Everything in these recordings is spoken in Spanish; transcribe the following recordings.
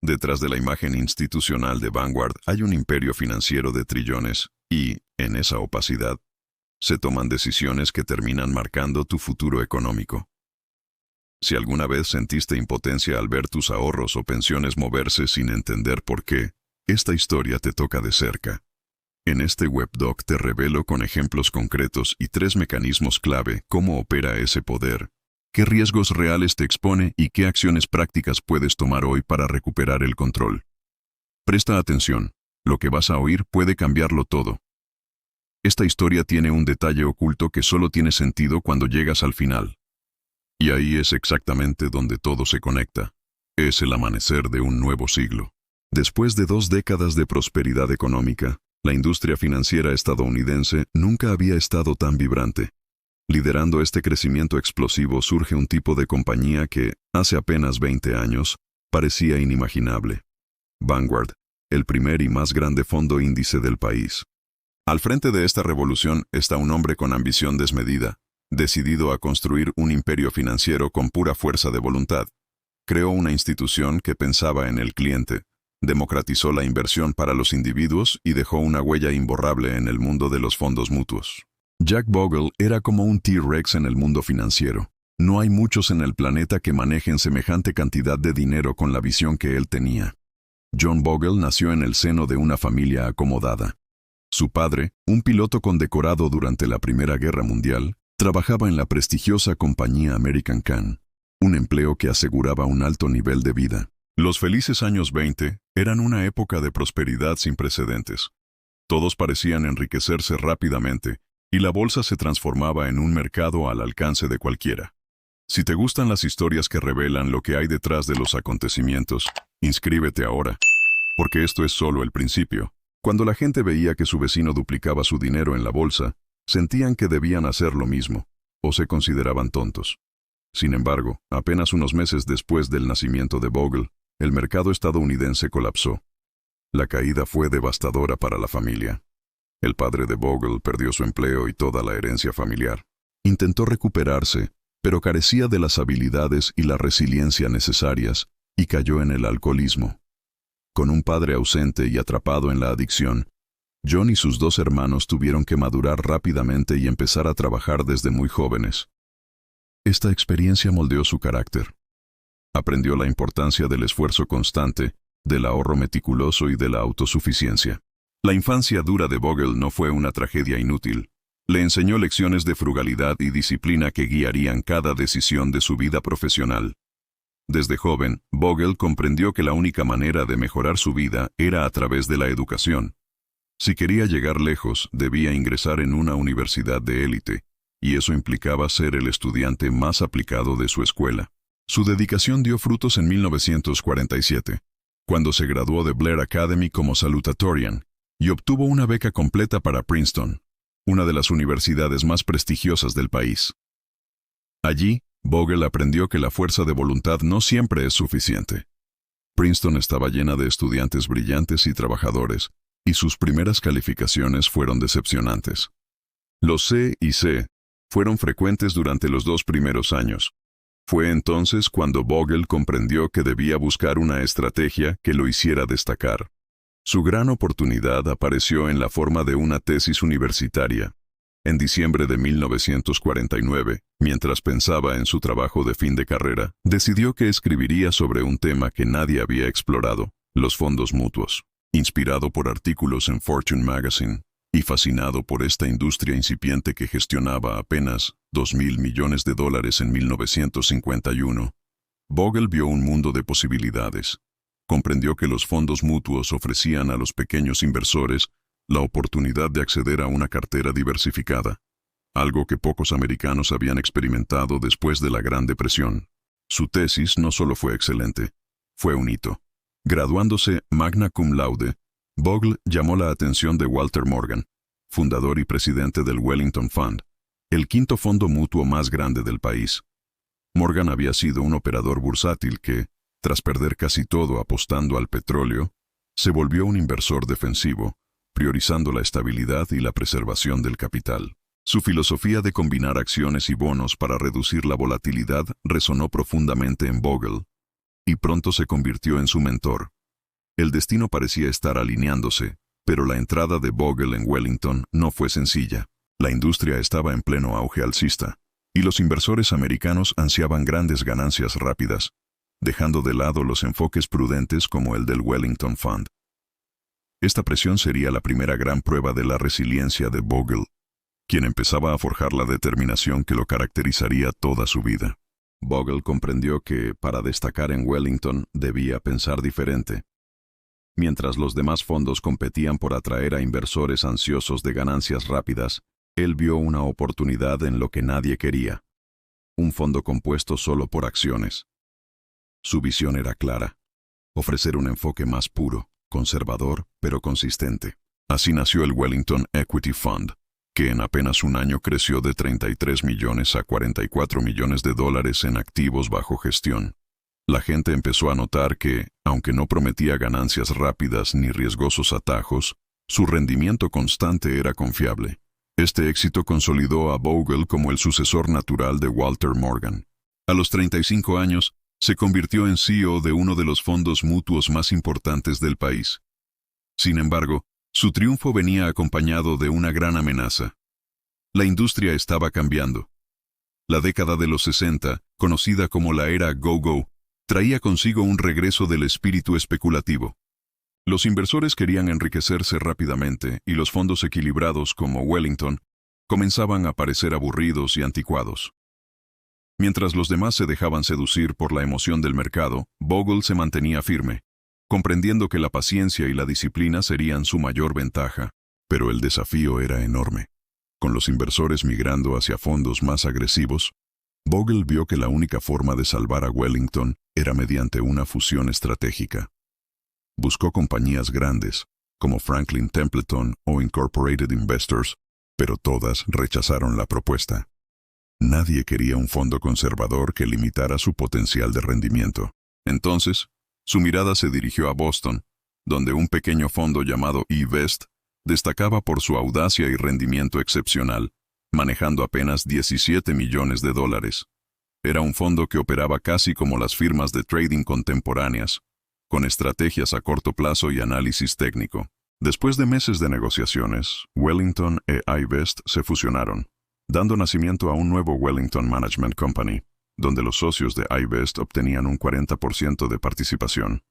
Detrás de la imagen institucional de Vanguard hay un imperio financiero de trillones y, en esa opacidad, se toman decisiones que terminan marcando tu futuro económico. Si alguna vez sentiste impotencia al ver tus ahorros o pensiones moverse sin entender por qué, esta historia te toca de cerca. En este webdoc te revelo con ejemplos concretos y 3 mecanismos clave cómo opera ese poder, qué riesgos reales te expone y qué acciones prácticas puedes tomar hoy para recuperar el control. Presta atención, lo que vas a oír puede cambiarlo todo. Esta historia tiene un detalle oculto que solo tiene sentido cuando llegas al final. Y ahí es exactamente donde todo se conecta. Es el amanecer de un nuevo siglo. Después de 2 décadas de prosperidad económica, la industria financiera estadounidense nunca había estado tan vibrante. Liderando este crecimiento explosivo surge un tipo de compañía que, hace apenas 20 años, parecía inimaginable. Vanguard, el primer y más grande fondo índice del país. Al frente de esta revolución está un hombre con ambición desmedida, decidido a construir un imperio financiero con pura fuerza de voluntad. Creó una institución que pensaba en el cliente, democratizó la inversión para los individuos y dejó una huella imborrable en el mundo de los fondos mutuos. Jack Bogle era como un T-Rex en el mundo financiero. No hay muchos en el planeta que manejen semejante cantidad de dinero con la visión que él tenía. John Bogle nació en el seno de una familia acomodada. Su padre, un piloto condecorado durante la Primera Guerra Mundial, trabajaba en la prestigiosa compañía American Can, un empleo que aseguraba un alto nivel de vida. Los felices años 20 eran una época de prosperidad sin precedentes. Todos parecían enriquecerse rápidamente, y la bolsa se transformaba en un mercado al alcance de cualquiera. Si te gustan las historias que revelan lo que hay detrás de los acontecimientos, inscríbete ahora, porque esto es solo el principio. Cuando la gente veía que su vecino duplicaba su dinero en la bolsa, sentían que debían hacer lo mismo, o se consideraban tontos. Sin embargo, apenas unos meses después del nacimiento de Bogle, el mercado estadounidense colapsó. La caída fue devastadora para la familia. El padre de Bogle perdió su empleo y toda la herencia familiar. Intentó recuperarse, pero carecía de las habilidades y la resiliencia necesarias, y cayó en el alcoholismo. Con un padre ausente y atrapado en la adicción, John y sus 2 hermanos tuvieron que madurar rápidamente y empezar a trabajar desde muy jóvenes. Esta experiencia moldeó su carácter. Aprendió la importancia del esfuerzo constante, del ahorro meticuloso y de la autosuficiencia. La infancia dura de Bogle no fue una tragedia inútil. Le enseñó lecciones de frugalidad y disciplina que guiarían cada decisión de su vida profesional. Desde joven, Bogle comprendió que la única manera de mejorar su vida era a través de la educación. Si quería llegar lejos, debía ingresar en una universidad de élite, y eso implicaba ser el estudiante más aplicado de su escuela. Su dedicación dio frutos en 1947, cuando se graduó de Blair Academy como salutatorian, y obtuvo una beca completa para Princeton, una de las universidades más prestigiosas del país. Allí, Bogle aprendió que la fuerza de voluntad no siempre es suficiente. Princeton estaba llena de estudiantes brillantes y trabajadores, y sus primeras calificaciones fueron decepcionantes. Los C y C fueron frecuentes durante los 2 primeros años. Fue entonces cuando Bogle comprendió que debía buscar una estrategia que lo hiciera destacar. Su gran oportunidad apareció en la forma de una tesis universitaria. En diciembre de 1949, mientras pensaba en su trabajo de fin de carrera, decidió que escribiría sobre un tema que nadie había explorado, los fondos mutuos. Inspirado por artículos en Fortune Magazine y fascinado por esta industria incipiente que gestionaba apenas $2.000 millones en 1951, Bogle vio un mundo de posibilidades. Comprendió que los fondos mutuos ofrecían a los pequeños inversores la oportunidad de acceder a una cartera diversificada, algo que pocos americanos habían experimentado después de la Gran Depresión. Su tesis no solo fue excelente, fue un hito. Graduándose magna cum laude, Bogle llamó la atención de Walter Morgan, fundador y presidente del Wellington Fund, el 5º fondo mutuo más grande del país. Morgan había sido un operador bursátil que, tras perder casi todo apostando al petróleo, se volvió un inversor defensivo, priorizando la estabilidad y la preservación del capital. Su filosofía de combinar acciones y bonos para reducir la volatilidad resonó profundamente en Bogle, y pronto se convirtió en su mentor. El destino parecía estar alineándose, pero la entrada de Bogle en Wellington no fue sencilla. La industria estaba en pleno auge alcista, y los inversores americanos ansiaban grandes ganancias rápidas, dejando de lado los enfoques prudentes como el del Wellington Fund. Esta presión sería la primera gran prueba de la resiliencia de Bogle, quien empezaba a forjar la determinación que lo caracterizaría toda su vida. Bogle comprendió que, para destacar en Wellington, debía pensar diferente. Mientras los demás fondos competían por atraer a inversores ansiosos de ganancias rápidas, él vio una oportunidad en lo que nadie quería: un fondo compuesto solo por acciones. Su visión era clara: ofrecer un enfoque más puro, conservador, pero consistente. Así nació el Wellington Equity Fund, que en apenas un año creció de 33 millones a 44 millones de dólares en activos bajo gestión. La gente empezó a notar que, aunque no prometía ganancias rápidas ni riesgosos atajos, su rendimiento constante era confiable. Este éxito consolidó a Bogle como el sucesor natural de Walter Morgan. A los 35 años, se convirtió en CEO de uno de los fondos mutuos más importantes del país. Sin embargo, su triunfo venía acompañado de una gran amenaza. La industria estaba cambiando. La década de los 60, conocida como la era Go-Go, traía consigo un regreso del espíritu especulativo. Los inversores querían enriquecerse rápidamente y los fondos equilibrados como Wellington comenzaban a parecer aburridos y anticuados. Mientras los demás se dejaban seducir por la emoción del mercado, Bogle se mantenía firme, comprendiendo que la paciencia y la disciplina serían su mayor ventaja. Pero el desafío era enorme. Con los inversores migrando hacia fondos más agresivos, Bogle vio que la única forma de salvar a Wellington era mediante una fusión estratégica. Buscó compañías grandes, como Franklin Templeton o Incorporated Investors, pero todas rechazaron la propuesta. Nadie quería un fondo conservador que limitara su potencial de rendimiento. Entonces, su mirada se dirigió a Boston, donde un pequeño fondo llamado eVest destacaba por su audacia y rendimiento excepcional, manejando apenas 17 millones de dólares. Era un fondo que operaba casi como las firmas de trading contemporáneas, con estrategias a corto plazo y análisis técnico. Después de meses de negociaciones, Wellington e iVest se fusionaron, dando nacimiento a un nuevo Wellington Management Company, donde los socios de iVest obtenían un 40% de participación.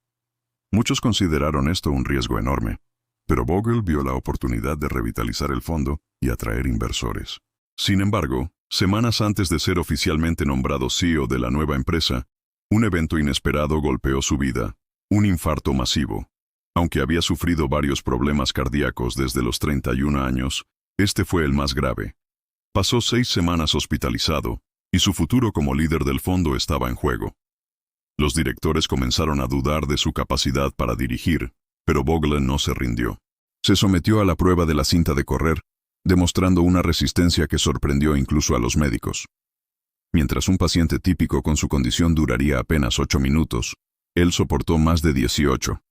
Muchos consideraron esto un riesgo enorme, pero Bogle vio la oportunidad de revitalizar el fondo y atraer inversores. Sin embargo, semanas antes de ser oficialmente nombrado CEO de la nueva empresa, un evento inesperado golpeó su vida: un infarto masivo. Aunque había sufrido varios problemas cardíacos desde los 31 años, este fue el más grave. Pasó 6 semanas hospitalizado, y su futuro como líder del fondo estaba en juego. Los directores comenzaron a dudar de su capacidad para dirigir, pero Bogle no se rindió. Se sometió a la prueba de la cinta de correr, demostrando una resistencia que sorprendió incluso a los médicos. Mientras un paciente típico con su condición duraría apenas 8 minutos, él soportó más de 18.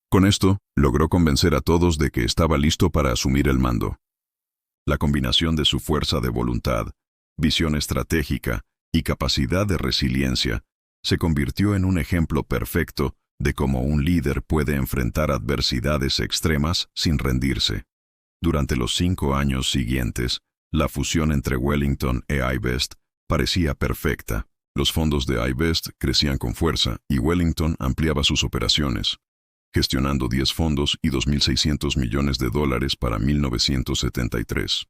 Con esto, logró convencer a todos de que estaba listo para asumir el mando. La combinación de su fuerza de voluntad, visión estratégica y capacidad de resiliencia se convirtió en un ejemplo perfecto de cómo un líder puede enfrentar adversidades extremas sin rendirse. Durante los 5 años siguientes, la fusión entre Wellington e iVest parecía perfecta. Los fondos de iVest crecían con fuerza y Wellington ampliaba sus operaciones, gestionando 10 fondos y 2.600 millones de dólares para 1973.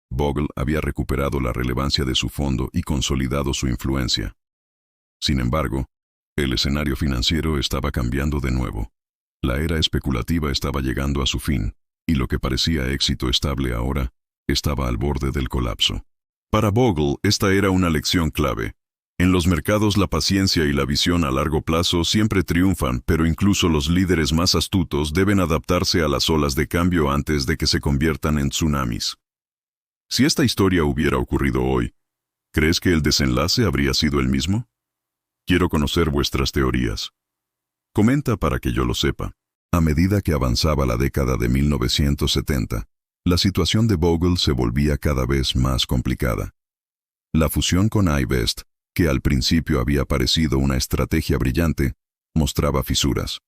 Bogle había recuperado la relevancia de su fondo y consolidado su influencia. Sin embargo, el escenario financiero estaba cambiando de nuevo. La era especulativa estaba llegando a su fin, y lo que parecía éxito estable ahora estaba al borde del colapso. Para Bogle, esta era una lección clave. En los mercados la paciencia y la visión a largo plazo siempre triunfan, pero incluso los líderes más astutos deben adaptarse a las olas de cambio antes de que se conviertan en tsunamis. Si esta historia hubiera ocurrido hoy, ¿crees que el desenlace habría sido el mismo? Quiero conocer vuestras teorías. Comenta para que yo lo sepa. A medida que avanzaba la década de 1970, la situación de Bogle se volvía cada vez más complicada. La fusión con iVest, que al principio había parecido una estrategia brillante, mostraba fisuras.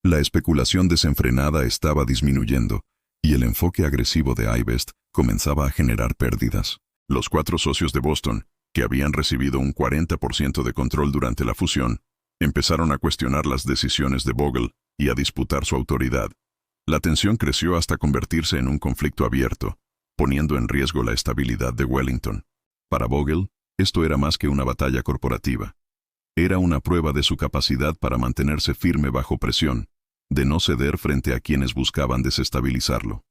La especulación desenfrenada estaba disminuyendo, y el enfoque agresivo de iVest comenzaba a generar pérdidas. Los 4 socios de Boston, que habían recibido un 40% de control durante la fusión, empezaron a cuestionar las decisiones de Bogle y a disputar su autoridad. La tensión creció hasta convertirse en un conflicto abierto, poniendo en riesgo la estabilidad de Wellington. Para Bogle, esto era más que una batalla corporativa. Era una prueba de su capacidad para mantenerse firme bajo presión, de no ceder frente a quienes buscaban desestabilizarlo.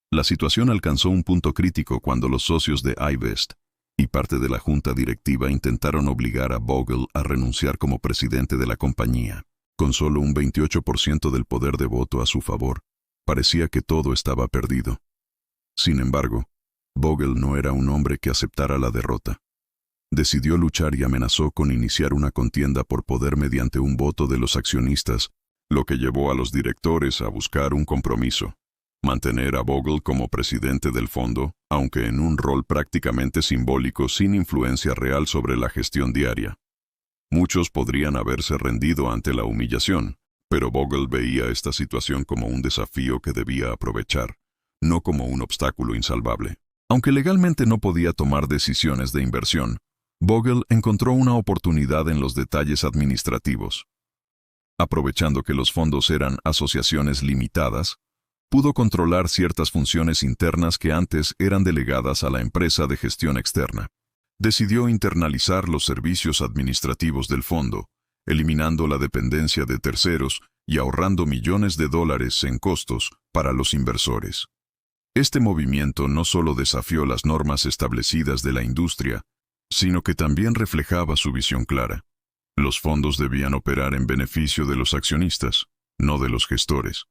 La situación alcanzó un punto crítico cuando los socios de iVest y parte de la junta directiva intentaron obligar a Bogle a renunciar como presidente de la compañía. Con solo un 28% del poder de voto a su favor, parecía que todo estaba perdido. Sin embargo, Bogle no era un hombre que aceptara la derrota. Decidió luchar y amenazó con iniciar una contienda por poder mediante un voto de los accionistas, lo que llevó a los directores a buscar un compromiso: mantener a Bogle como presidente del fondo, aunque en un rol prácticamente simbólico sin influencia real sobre la gestión diaria. Muchos podrían haberse rendido ante la humillación, pero Bogle veía esta situación como un desafío que debía aprovechar, no como un obstáculo insalvable. Aunque legalmente no podía tomar decisiones de inversión, Bogle encontró una oportunidad en los detalles administrativos. Aprovechando que los fondos eran asociaciones limitadas, pudo controlar ciertas funciones internas que antes eran delegadas a la empresa de gestión externa. Decidió internalizar los servicios administrativos del fondo, eliminando la dependencia de terceros y ahorrando millones de dólares en costos para los inversores. Este movimiento no solo desafió las normas establecidas de la industria, sino que también reflejaba su visión clara. Los fondos debían operar en beneficio de los accionistas, no de los gestores.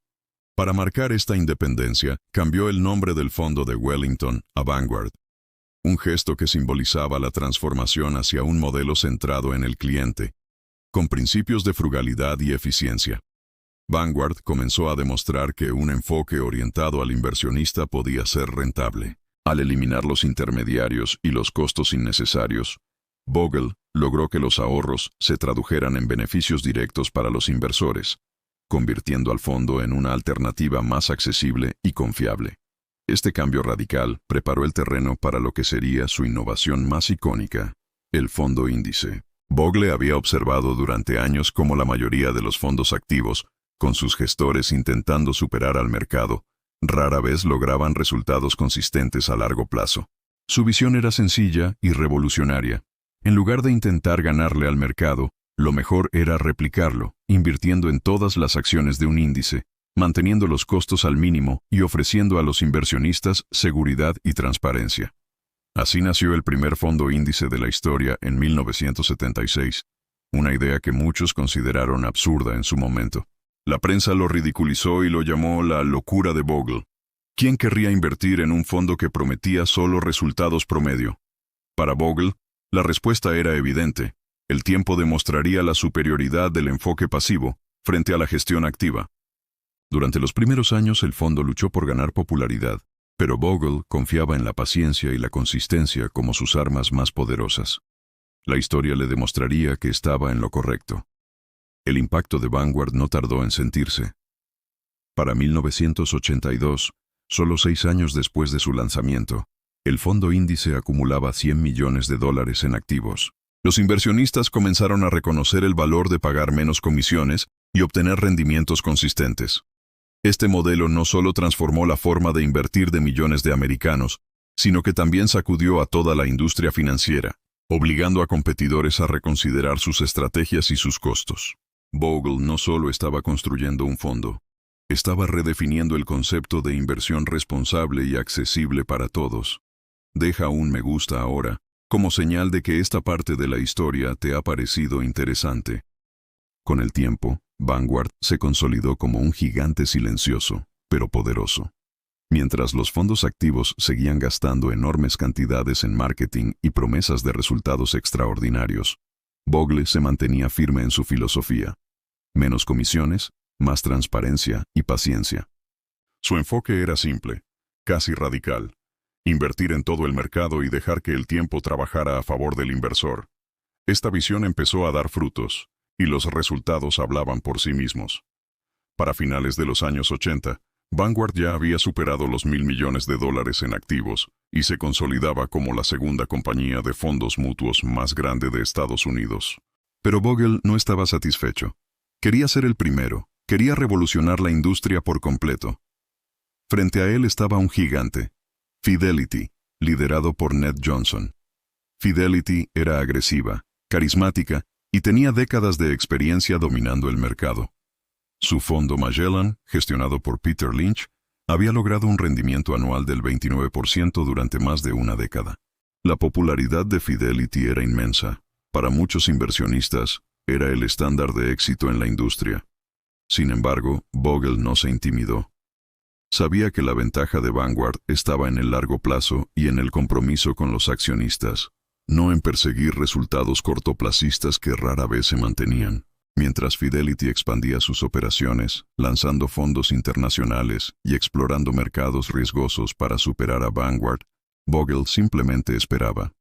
Para marcar esta independencia, cambió el nombre del fondo de Wellington a Vanguard, un gesto que simbolizaba la transformación hacia un modelo centrado en el cliente, con principios de frugalidad y eficiencia. Vanguard comenzó a demostrar que un enfoque orientado al inversionista podía ser rentable. Al eliminar los intermediarios y los costos innecesarios, Bogle logró que los ahorros se tradujeran en beneficios directos para los inversores, convirtiendo al fondo en una alternativa más accesible y confiable. Este cambio radical preparó el terreno para lo que sería su innovación más icónica, el fondo índice. Bogle había observado durante años cómo la mayoría de los fondos activos, con sus gestores intentando superar al mercado, rara vez lograban resultados consistentes a largo plazo. Su visión era sencilla y revolucionaria. En lugar de intentar ganarle al mercado, lo mejor era replicarlo, invirtiendo en todas las acciones de un índice, manteniendo los costos al mínimo y ofreciendo a los inversionistas seguridad y transparencia. Así nació el primer fondo índice de la historia en 1976, una idea que muchos consideraron absurda en su momento. La prensa lo ridiculizó y lo llamó la locura de Bogle. ¿Quién querría invertir en un fondo que prometía solo resultados promedio? Para Bogle, la respuesta era evidente. El tiempo demostraría la superioridad del enfoque pasivo frente a la gestión activa. Durante los primeros años el fondo luchó por ganar popularidad, pero Bogle confiaba en la paciencia y la consistencia como sus armas más poderosas. La historia le demostraría que estaba en lo correcto. El impacto de Vanguard no tardó en sentirse. Para 1982, solo 6 años después de su lanzamiento, el fondo índice acumulaba $100 millones en activos. Los inversionistas comenzaron a reconocer el valor de pagar menos comisiones y obtener rendimientos consistentes. Este modelo no solo transformó la forma de invertir de millones de americanos, sino que también sacudió a toda la industria financiera, obligando a competidores a reconsiderar sus estrategias y sus costos. Bogle no solo estaba construyendo un fondo, estaba redefiniendo el concepto de inversión responsable y accesible para todos. Deja un me gusta ahora, como señal de que esta parte de la historia te ha parecido interesante. Con el tiempo, Vanguard se consolidó como un gigante silencioso, pero poderoso. Mientras los fondos activos seguían gastando enormes cantidades en marketing y promesas de resultados extraordinarios, Bogle se mantenía firme en su filosofía: menos comisiones, más transparencia y paciencia. Su enfoque era simple, casi radical: invertir en todo el mercado y dejar que el tiempo trabajara a favor del inversor. Esta visión empezó a dar frutos, y los resultados hablaban por sí mismos. Para finales de los años 80, Vanguard ya había superado los $1.000 millones en activos y se consolidaba como la segunda compañía de fondos mutuos más grande de Estados Unidos. Pero Bogle no estaba satisfecho. Quería ser el primero, quería revolucionar la industria por completo. Frente a él estaba un gigante, Fidelity, liderado por Ned Johnson. Fidelity era agresiva, carismática y tenía décadas de experiencia dominando el mercado. Su fondo Magellan, gestionado por Peter Lynch, había logrado un rendimiento anual del 29% durante más de una década. La popularidad de Fidelity era inmensa. Para muchos inversionistas, era el estándar de éxito en la industria. Sin embargo, Bogle no se intimidó. Sabía que la ventaja de Vanguard estaba en el largo plazo y en el compromiso con los accionistas, no en perseguir resultados cortoplacistas que rara vez se mantenían. Mientras Fidelity expandía sus operaciones, lanzando fondos internacionales y explorando mercados riesgosos para superar a Vanguard, Bogle simplemente esperaba.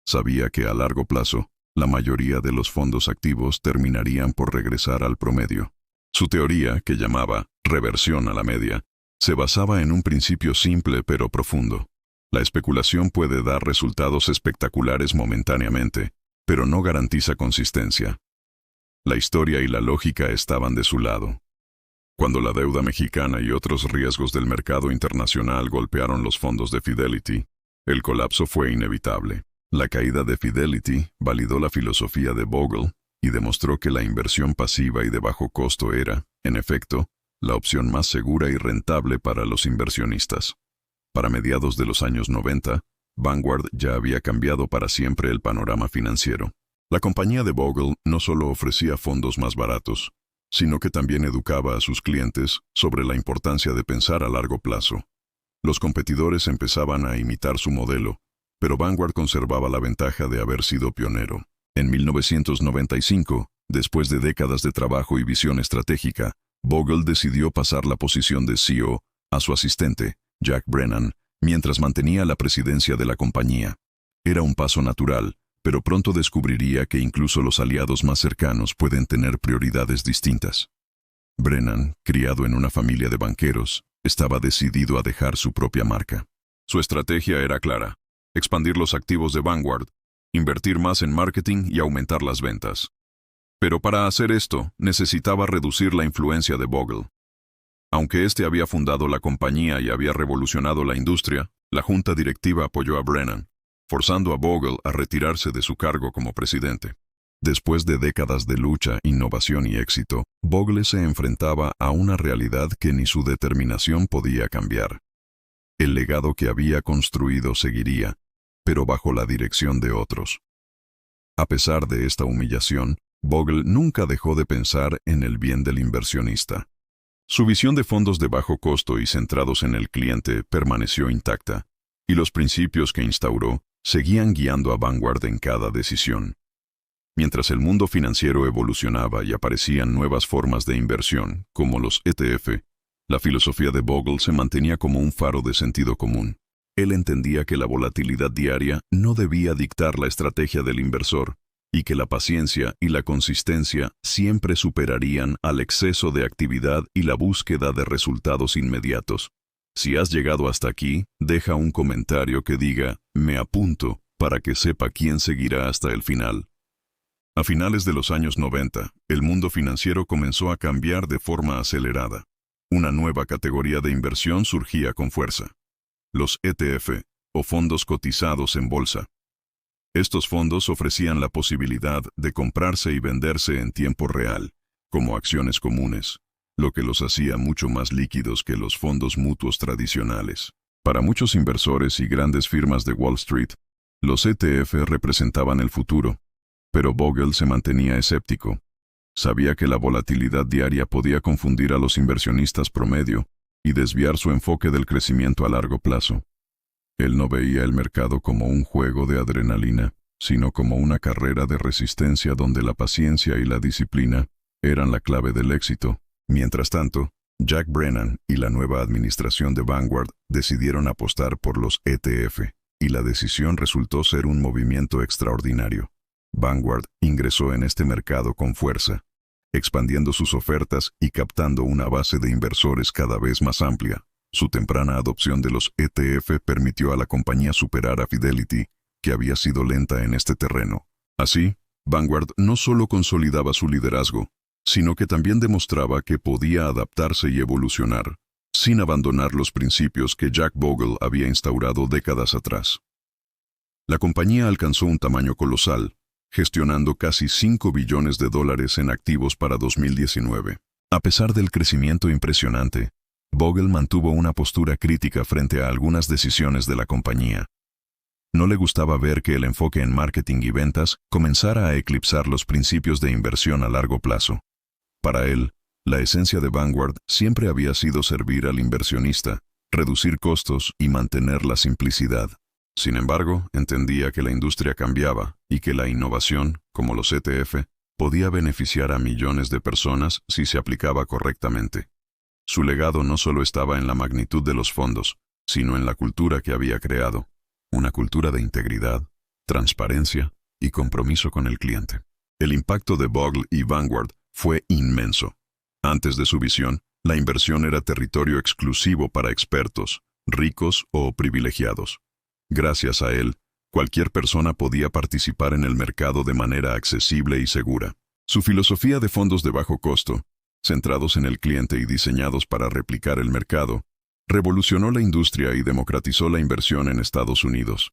Sabía que a largo plazo, la mayoría de los fondos activos terminarían por regresar al promedio. Su teoría, que llamaba reversión a la media, se basaba en un principio simple pero profundo. La especulación puede dar resultados espectaculares momentáneamente, pero no garantiza consistencia. La historia y la lógica estaban de su lado. Cuando la deuda mexicana y otros riesgos del mercado internacional golpearon los fondos de Fidelity, el colapso fue inevitable. La caída de Fidelity validó la filosofía de Bogle y demostró que la inversión pasiva y de bajo costo era, en efecto, la opción más segura y rentable para los inversionistas. Para mediados de los años 90, Vanguard ya había cambiado para siempre el panorama financiero. La compañía de Bogle no solo ofrecía fondos más baratos, sino que también educaba a sus clientes sobre la importancia de pensar a largo plazo. Los competidores empezaban a imitar su modelo, pero Vanguard conservaba la ventaja de haber sido pionero. En 1995, después de décadas de trabajo y visión estratégica, Bogle decidió pasar la posición de CEO a su asistente, Jack Brennan, mientras mantenía la presidencia de la compañía. Era un paso natural, pero pronto descubriría que incluso los aliados más cercanos pueden tener prioridades distintas. Brennan, criado en una familia de banqueros, estaba decidido a dejar su propia marca. Su estrategia era clara: expandir los activos de Vanguard, invertir más en marketing y aumentar las ventas. Pero para hacer esto, necesitaba reducir la influencia de Bogle. Aunque éste había fundado la compañía y había revolucionado la industria, la junta directiva apoyó a Brennan, forzando a Bogle a retirarse de su cargo como presidente. Después de décadas de lucha, innovación y éxito, Bogle se enfrentaba a una realidad que ni su determinación podía cambiar. El legado que había construido seguiría, pero bajo la dirección de otros. A pesar de esta humillación, Bogle nunca dejó de pensar en el bien del inversionista. Su visión de fondos de bajo costo y centrados en el cliente permaneció intacta, y los principios que instauró seguían guiando a Vanguard en cada decisión. Mientras el mundo financiero evolucionaba y aparecían nuevas formas de inversión, como los ETF, la filosofía de Bogle se mantenía como un faro de sentido común. Él entendía que la volatilidad diaria no debía dictar la estrategia del inversor, y que la paciencia y la consistencia siempre superarían al exceso de actividad y la búsqueda de resultados inmediatos. Si has llegado hasta aquí, deja un comentario que diga «Me apunto» para que sepa quién seguirá hasta el final. A finales de los años 90, el mundo financiero comenzó a cambiar de forma acelerada. Una nueva categoría de inversión surgía con fuerza: los ETF, o fondos cotizados en bolsa. Estos fondos ofrecían la posibilidad de comprarse y venderse en tiempo real, como acciones comunes, lo que los hacía mucho más líquidos que los fondos mutuos tradicionales. Para muchos inversores y grandes firmas de Wall Street, los ETF representaban el futuro, pero Bogle se mantenía escéptico. Sabía que la volatilidad diaria podía confundir a los inversionistas promedio y desviar su enfoque del crecimiento a largo plazo. Él no veía el mercado como un juego de adrenalina, sino como una carrera de resistencia donde la paciencia y la disciplina eran la clave del éxito. Mientras tanto, Jack Brennan y la nueva administración de Vanguard decidieron apostar por los ETF, y la decisión resultó ser un movimiento extraordinario. Vanguard ingresó en este mercado con fuerza. expandiendo sus ofertas y captando una base de inversores cada vez más amplia. Su temprana adopción de los ETF permitió a la compañía superar a Fidelity, que había sido lenta en este terreno. Así, Vanguard no solo consolidaba su liderazgo, sino que también demostraba que podía adaptarse y evolucionar, sin abandonar los principios que Jack Bogle había instaurado décadas atrás. La compañía alcanzó un tamaño colosal, gestionando casi $5 billones en activos para 2019. A pesar del crecimiento impresionante, Bogle mantuvo una postura crítica frente a algunas decisiones de la compañía. No le gustaba ver que el enfoque en marketing y ventas comenzara a eclipsar los principios de inversión a largo plazo. Para él, la esencia de Vanguard siempre había sido servir al inversionista, reducir costos y mantener la simplicidad. Sin embargo, entendía que la industria cambiaba y que la innovación, como los ETF, podía beneficiar a millones de personas si se aplicaba correctamente. Su legado no solo estaba en la magnitud de los fondos, sino en la cultura que había creado, una cultura de integridad, transparencia y compromiso con el cliente. El impacto de Bogle y Vanguard fue inmenso. Antes de su visión, la inversión era territorio exclusivo para expertos, ricos o privilegiados. Gracias a él, cualquier persona podía participar en el mercado de manera accesible y segura. Su filosofía de fondos de bajo costo, centrados en el cliente y diseñados para replicar el mercado, revolucionó la industria y democratizó la inversión en Estados Unidos.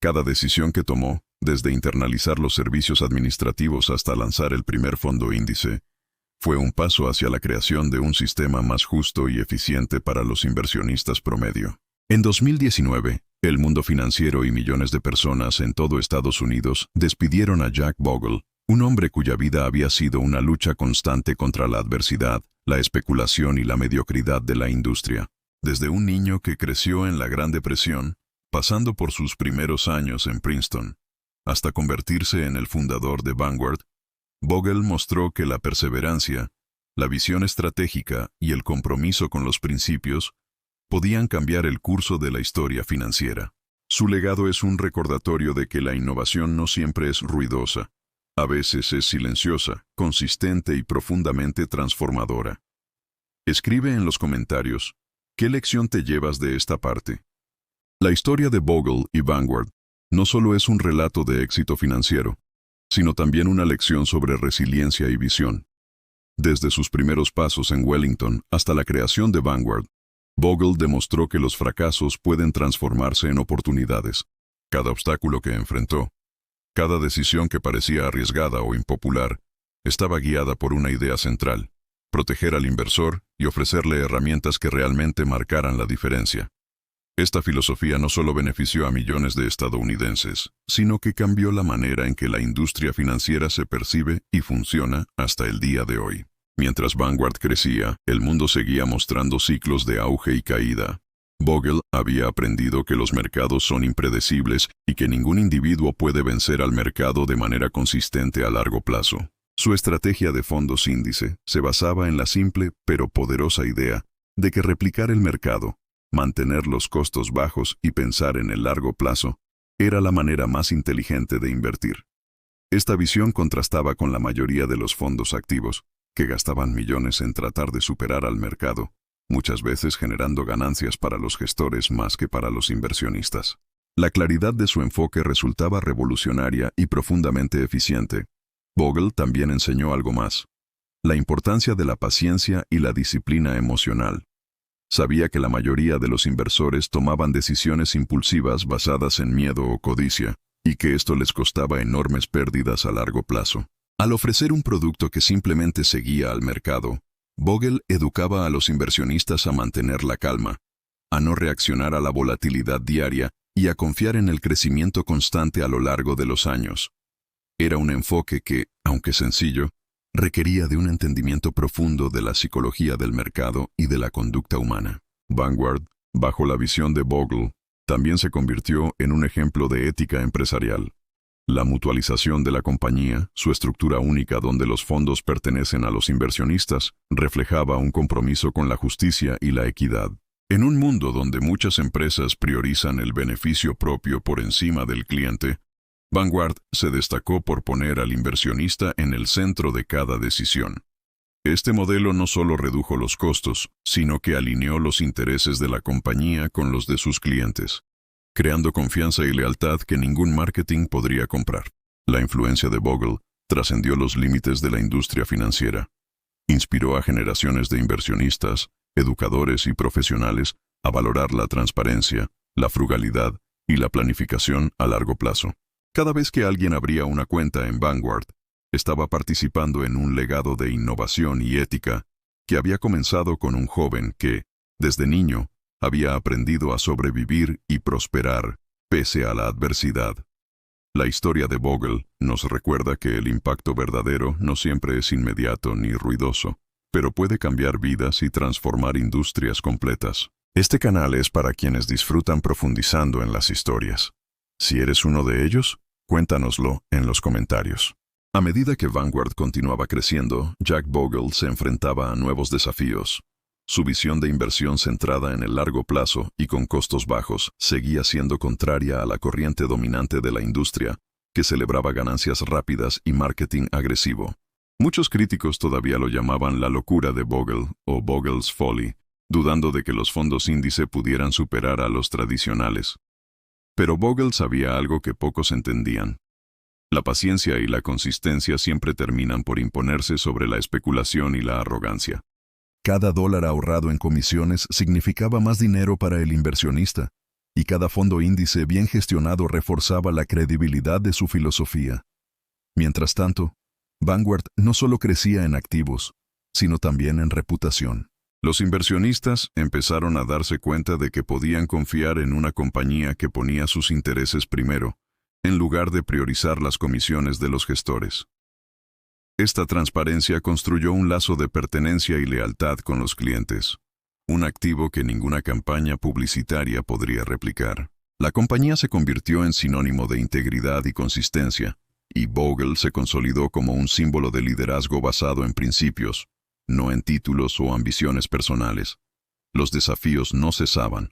Cada decisión que tomó, desde internalizar los servicios administrativos hasta lanzar el primer fondo índice, fue un paso hacia la creación de un sistema más justo y eficiente para los inversionistas promedio. En 2019, el mundo financiero y millones de personas en todo Estados Unidos despidieron a Jack Bogle, un hombre cuya vida había sido una lucha constante contra la adversidad, la especulación y la mediocridad de la industria. Desde un niño que creció en la Gran Depresión, pasando por sus primeros años en Princeton, hasta convertirse en el fundador de Vanguard, Bogle mostró que la perseverancia, la visión estratégica y el compromiso con los principios podían cambiar el curso de la historia financiera. Su legado es un recordatorio de que la innovación no siempre es ruidosa. A veces es silenciosa, consistente y profundamente transformadora. Escribe en los comentarios, ¿qué lección te llevas de esta parte? La historia de Bogle y Vanguard no solo es un relato de éxito financiero, sino también una lección sobre resiliencia y visión. Desde sus primeros pasos en Wellington hasta la creación de Vanguard, Bogle demostró que los fracasos pueden transformarse en oportunidades. Cada obstáculo que enfrentó, cada decisión que parecía arriesgada o impopular, estaba guiada por una idea central: proteger al inversor y ofrecerle herramientas que realmente marcaran la diferencia. Esta filosofía no solo benefició a millones de estadounidenses, sino que cambió la manera en que la industria financiera se percibe y funciona hasta el día de hoy. Mientras Vanguard crecía, el mundo seguía mostrando ciclos de auge y caída. Bogle había aprendido que los mercados son impredecibles y que ningún individuo puede vencer al mercado de manera consistente a largo plazo. Su estrategia de fondos índice se basaba en la simple pero poderosa idea de que replicar el mercado, mantener los costos bajos y pensar en el largo plazo era la manera más inteligente de invertir. Esta visión contrastaba con la mayoría de los fondos activos, que gastaban millones en tratar de superar al mercado, muchas veces generando ganancias para los gestores más que para los inversionistas. La claridad de su enfoque resultaba revolucionaria y profundamente eficiente. Bogle también enseñó algo más: la importancia de la paciencia y la disciplina emocional. Sabía que la mayoría de los inversores tomaban decisiones impulsivas basadas en miedo o codicia, y que esto les costaba enormes pérdidas a largo plazo. Al ofrecer un producto que simplemente seguía al mercado, Bogle educaba a los inversionistas a mantener la calma, a no reaccionar a la volatilidad diaria y a confiar en el crecimiento constante a lo largo de los años. Era un enfoque que, aunque sencillo, requería de un entendimiento profundo de la psicología del mercado y de la conducta humana. Vanguard, bajo la visión de Bogle, también se convirtió en un ejemplo de ética empresarial. La mutualización de la compañía, su estructura única donde los fondos pertenecen a los inversionistas, reflejaba un compromiso con la justicia y la equidad. En un mundo donde muchas empresas priorizan el beneficio propio por encima del cliente, Vanguard se destacó por poner al inversionista en el centro de cada decisión. Este modelo no solo redujo los costos, sino que alineó los intereses de la compañía con los de sus clientes, creando confianza y lealtad que ningún marketing podría comprar. La influencia de Bogle trascendió los límites de la industria financiera. Inspiró a generaciones de inversionistas, educadores y profesionales a valorar la transparencia, la frugalidad y la planificación a largo plazo. Cada vez que alguien abría una cuenta en Vanguard, estaba participando en un legado de innovación y ética que había comenzado con un joven que, desde niño, había aprendido a sobrevivir y prosperar pese a la adversidad. La historia de Bogle nos recuerda que el impacto verdadero no siempre es inmediato ni ruidoso, pero puede cambiar vidas y transformar industrias completas. Este canal es para quienes disfrutan profundizando en las historias. Si eres uno de ellos, cuéntanoslo en los comentarios. A medida que Vanguard continuaba creciendo, Jack Bogle se enfrentaba a nuevos desafíos. Su visión de inversión centrada en el largo plazo y con costos bajos seguía siendo contraria a la corriente dominante de la industria, que celebraba ganancias rápidas y marketing agresivo. Muchos críticos todavía lo llamaban la locura de Bogle o Bogle's Folly, dudando de que los fondos índice pudieran superar a los tradicionales. Pero Bogle sabía algo que pocos entendían. La paciencia y la consistencia siempre terminan por imponerse sobre la especulación y la arrogancia. Cada dólar ahorrado en comisiones significaba más dinero para el inversionista, y cada fondo índice bien gestionado reforzaba la credibilidad de su filosofía. Mientras tanto, Vanguard no solo crecía en activos, sino también en reputación. Los inversionistas empezaron a darse cuenta de que podían confiar en una compañía que ponía sus intereses primero, en lugar de priorizar las comisiones de los gestores. Esta transparencia construyó un lazo de pertenencia y lealtad con los clientes, un activo que ninguna campaña publicitaria podría replicar. La compañía se convirtió en sinónimo de integridad y consistencia, y Bogle se consolidó como un símbolo de liderazgo basado en principios, no en títulos o ambiciones personales. Los desafíos no cesaban.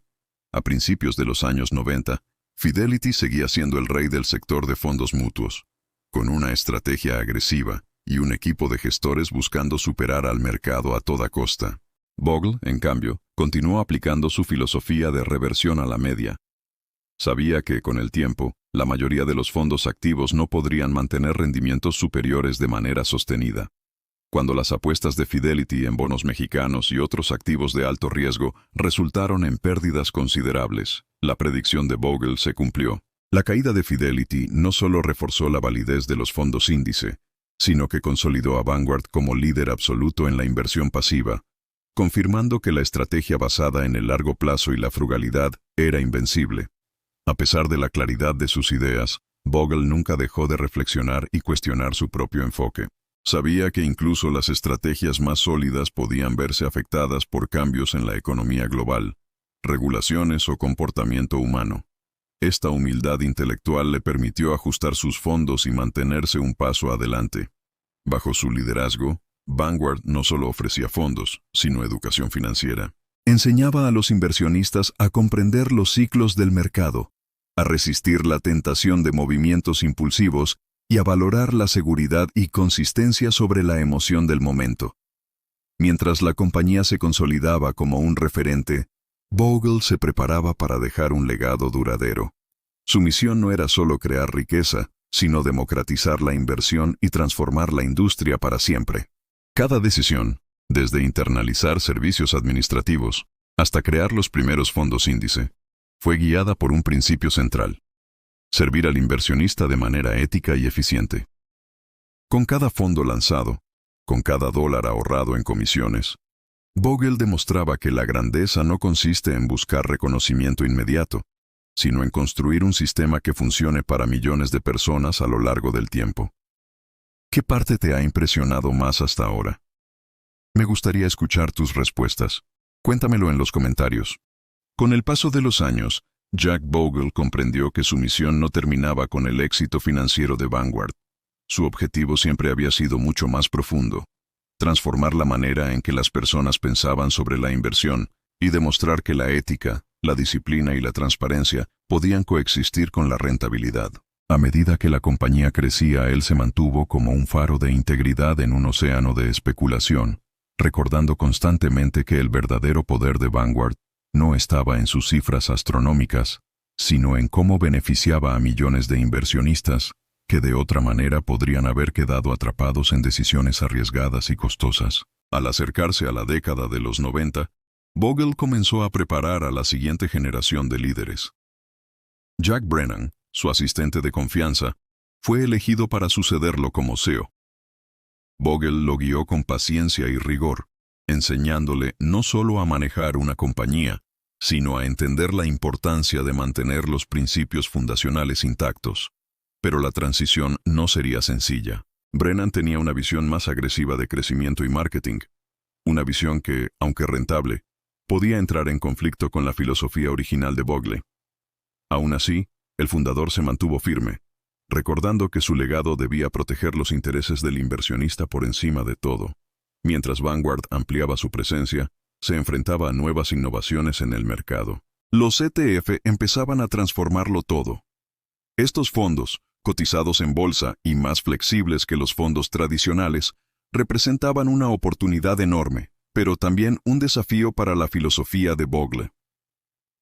A principios de los años 90, Fidelity seguía siendo el rey del sector de fondos mutuos, con una estrategia agresiva y un equipo de gestores buscando superar al mercado a toda costa. Bogle, en cambio, continuó aplicando su filosofía de reversión a la media. Sabía que, con el tiempo, la mayoría de los fondos activos no podrían mantener rendimientos superiores de manera sostenida. Cuando las apuestas de Fidelity en bonos mexicanos y otros activos de alto riesgo resultaron en pérdidas considerables, la predicción de Bogle se cumplió. La caída de Fidelity no solo reforzó la validez de los fondos índice, sino que consolidó a Vanguard como líder absoluto en la inversión pasiva, confirmando que la estrategia basada en el largo plazo y la frugalidad era invencible. A pesar de la claridad de sus ideas, Bogle nunca dejó de reflexionar y cuestionar su propio enfoque. Sabía que incluso las estrategias más sólidas podían verse afectadas por cambios en la economía global, regulaciones o comportamiento humano. Esta humildad intelectual le permitió ajustar sus fondos y mantenerse un paso adelante. Bajo su liderazgo, Vanguard no solo ofrecía fondos, sino educación financiera. Enseñaba a los inversionistas a comprender los ciclos del mercado, a resistir la tentación de movimientos impulsivos y a valorar la seguridad y consistencia sobre la emoción del momento. Mientras la compañía se consolidaba como un referente, Bogle se preparaba para dejar un legado duradero. Su misión no era solo crear riqueza, sino democratizar la inversión y transformar la industria para siempre. Cada decisión, desde internalizar servicios administrativos hasta crear los primeros fondos índice, fue guiada por un principio central: servir al inversionista de manera ética y eficiente. Con cada fondo lanzado, con cada dólar ahorrado en comisiones, Bogle demostraba que la grandeza no consiste en buscar reconocimiento inmediato, sino en construir un sistema que funcione para millones de personas a lo largo del tiempo. ¿Qué parte te ha impresionado más hasta ahora? Me gustaría escuchar tus respuestas. Cuéntamelo en los comentarios. Con el paso de los años, Jack Bogle comprendió que su misión no terminaba con el éxito financiero de Vanguard. Su objetivo siempre había sido mucho más profundo: transformar la manera en que las personas pensaban sobre la inversión y demostrar que la ética, la disciplina y la transparencia podían coexistir con la rentabilidad. A medida que la compañía crecía, él se mantuvo como un faro de integridad en un océano de especulación, recordando constantemente que el verdadero poder de Vanguard no estaba en sus cifras astronómicas, sino en cómo beneficiaba a millones de inversionistas que de otra manera podrían haber quedado atrapados en decisiones arriesgadas y costosas. Al acercarse a la década de los 90, Bogle comenzó a preparar a la siguiente generación de líderes. Jack Brennan, su asistente de confianza, fue elegido para sucederlo como CEO. Bogle lo guió con paciencia y rigor, enseñándole no solo a manejar una compañía, sino a entender la importancia de mantener los principios fundacionales intactos. Pero la transición no sería sencilla. Brennan tenía una visión más agresiva de crecimiento y marketing, una visión que, aunque rentable, podía entrar en conflicto con la filosofía original de Bogle. Aún así, el fundador se mantuvo firme, recordando que su legado debía proteger los intereses del inversionista por encima de todo. Mientras Vanguard ampliaba su presencia, se enfrentaba a nuevas innovaciones en el mercado. Los ETF empezaban a transformarlo todo. Estos fondos, cotizados en bolsa y más flexibles que los fondos tradicionales, representaban una oportunidad enorme, pero también un desafío para la filosofía de Bogle.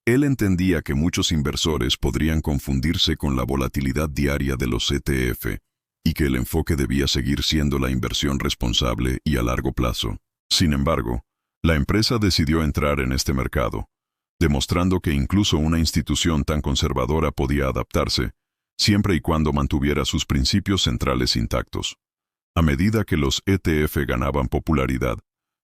Él entendía que muchos inversores podrían confundirse con la volatilidad diaria de los ETF y que el enfoque debía seguir siendo la inversión responsable y a largo plazo. Sin embargo, la empresa decidió entrar en este mercado, demostrando que incluso una institución tan conservadora podía adaptarse, siempre y cuando mantuviera sus principios centrales intactos. A medida que los ETF ganaban popularidad,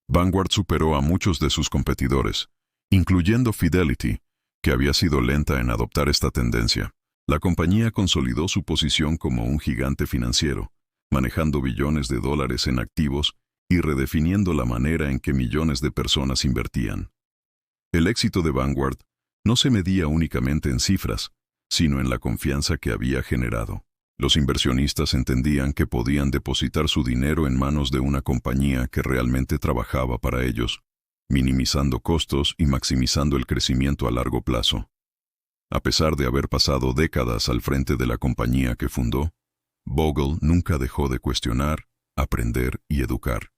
Vanguard superó a muchos de sus competidores, incluyendo Fidelity, que había sido lenta en adoptar esta tendencia. La compañía consolidó su posición como un gigante financiero, manejando billones de dólares en activos y redefiniendo la manera en que millones de personas invertían. El éxito de Vanguard no se medía únicamente en cifras, sino en la confianza que había generado. Los inversionistas entendían que podían depositar su dinero en manos de una compañía que realmente trabajaba para ellos, minimizando costos y maximizando el crecimiento a largo plazo. A pesar de haber pasado décadas al frente de la compañía que fundó, Bogle nunca dejó de cuestionar, aprender y educar.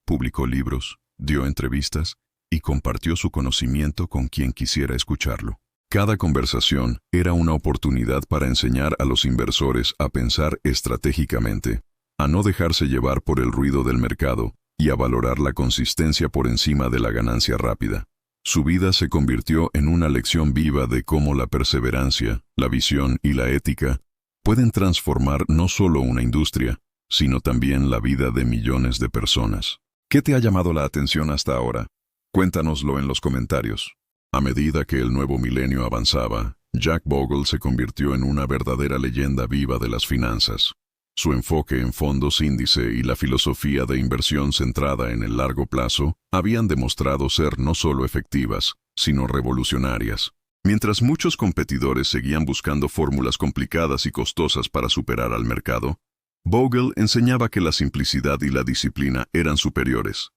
Publicó libros, dio entrevistas y compartió su conocimiento con quien quisiera escucharlo. Cada conversación era una oportunidad para enseñar a los inversores a pensar estratégicamente, a no dejarse llevar por el ruido del mercado y a valorar la consistencia por encima de la ganancia rápida. Su vida se convirtió en una lección viva de cómo la perseverancia, la visión y la ética pueden transformar no solo una industria, sino también la vida de millones de personas. ¿Qué te ha llamado la atención hasta ahora? Cuéntanoslo en los comentarios. A medida que el nuevo milenio avanzaba, Jack Bogle se convirtió en una verdadera leyenda viva de las finanzas. Su enfoque en fondos índice y la filosofía de inversión centrada en el largo plazo habían demostrado ser no solo efectivas, sino revolucionarias. Mientras muchos competidores seguían buscando fórmulas complicadas y costosas para superar al mercado, Bogle enseñaba que la simplicidad y la disciplina eran superiores.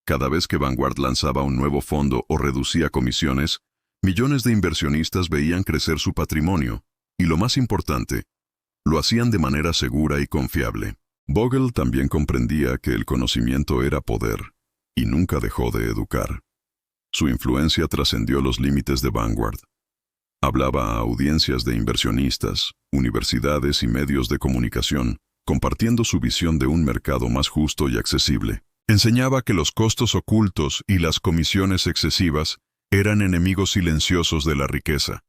Cada vez que Vanguard lanzaba un nuevo fondo o reducía comisiones, millones de inversionistas veían crecer su patrimonio, y lo más importante, lo hacían de manera segura y confiable. Bogle también comprendía que el conocimiento era poder, y nunca dejó de educar. Su influencia trascendió los límites de Vanguard. Hablaba a audiencias de inversionistas, universidades y medios de comunicación, compartiendo su visión de un mercado más justo y accesible. Enseñaba que los costos ocultos y las comisiones excesivas eran enemigos silenciosos de la riqueza,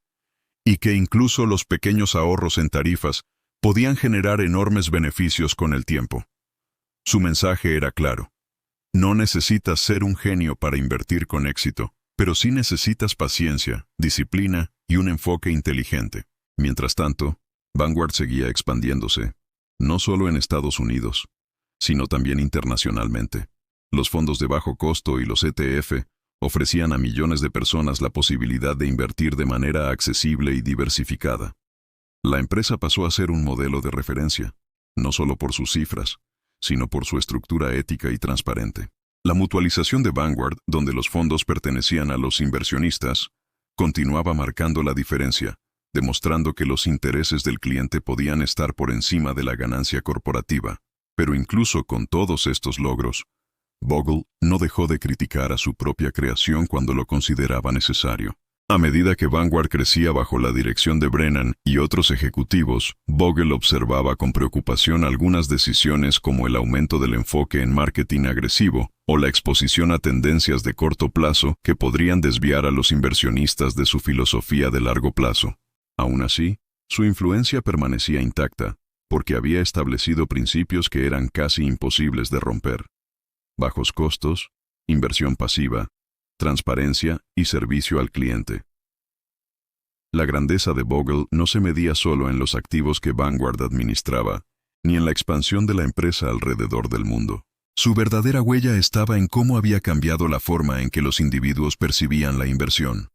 y que incluso los pequeños ahorros en tarifas podían generar enormes beneficios con el tiempo. Su mensaje era claro. No necesitas ser un genio para invertir con éxito, pero sí necesitas paciencia, disciplina y un enfoque inteligente. Mientras tanto, Vanguard seguía expandiéndose, no solo en Estados Unidos, sino también internacionalmente. Los fondos de bajo costo y los ETF ofrecían a millones de personas la posibilidad de invertir de manera accesible y diversificada. La empresa pasó a ser un modelo de referencia, no solo por sus cifras, sino por su estructura ética y transparente. La mutualización de Vanguard, donde los fondos pertenecían a los inversionistas, continuaba marcando la diferencia, demostrando que los intereses del cliente podían estar por encima de la ganancia corporativa. Pero incluso con todos estos logros, Bogle no dejó de criticar a su propia creación cuando lo consideraba necesario. A medida que Vanguard crecía bajo la dirección de Brennan y otros ejecutivos, Bogle observaba con preocupación algunas decisiones como el aumento del enfoque en marketing agresivo o la exposición a tendencias de corto plazo que podrían desviar a los inversionistas de su filosofía de largo plazo. Aún así, su influencia permanecía intacta, porque había establecido principios que eran casi imposibles de romper: bajos costos, inversión pasiva, transparencia y servicio al cliente. La grandeza de Bogle no se medía solo en los activos que Vanguard administraba, ni en la expansión de la empresa alrededor del mundo. Su verdadera huella estaba en cómo había cambiado la forma en que los individuos percibían la inversión.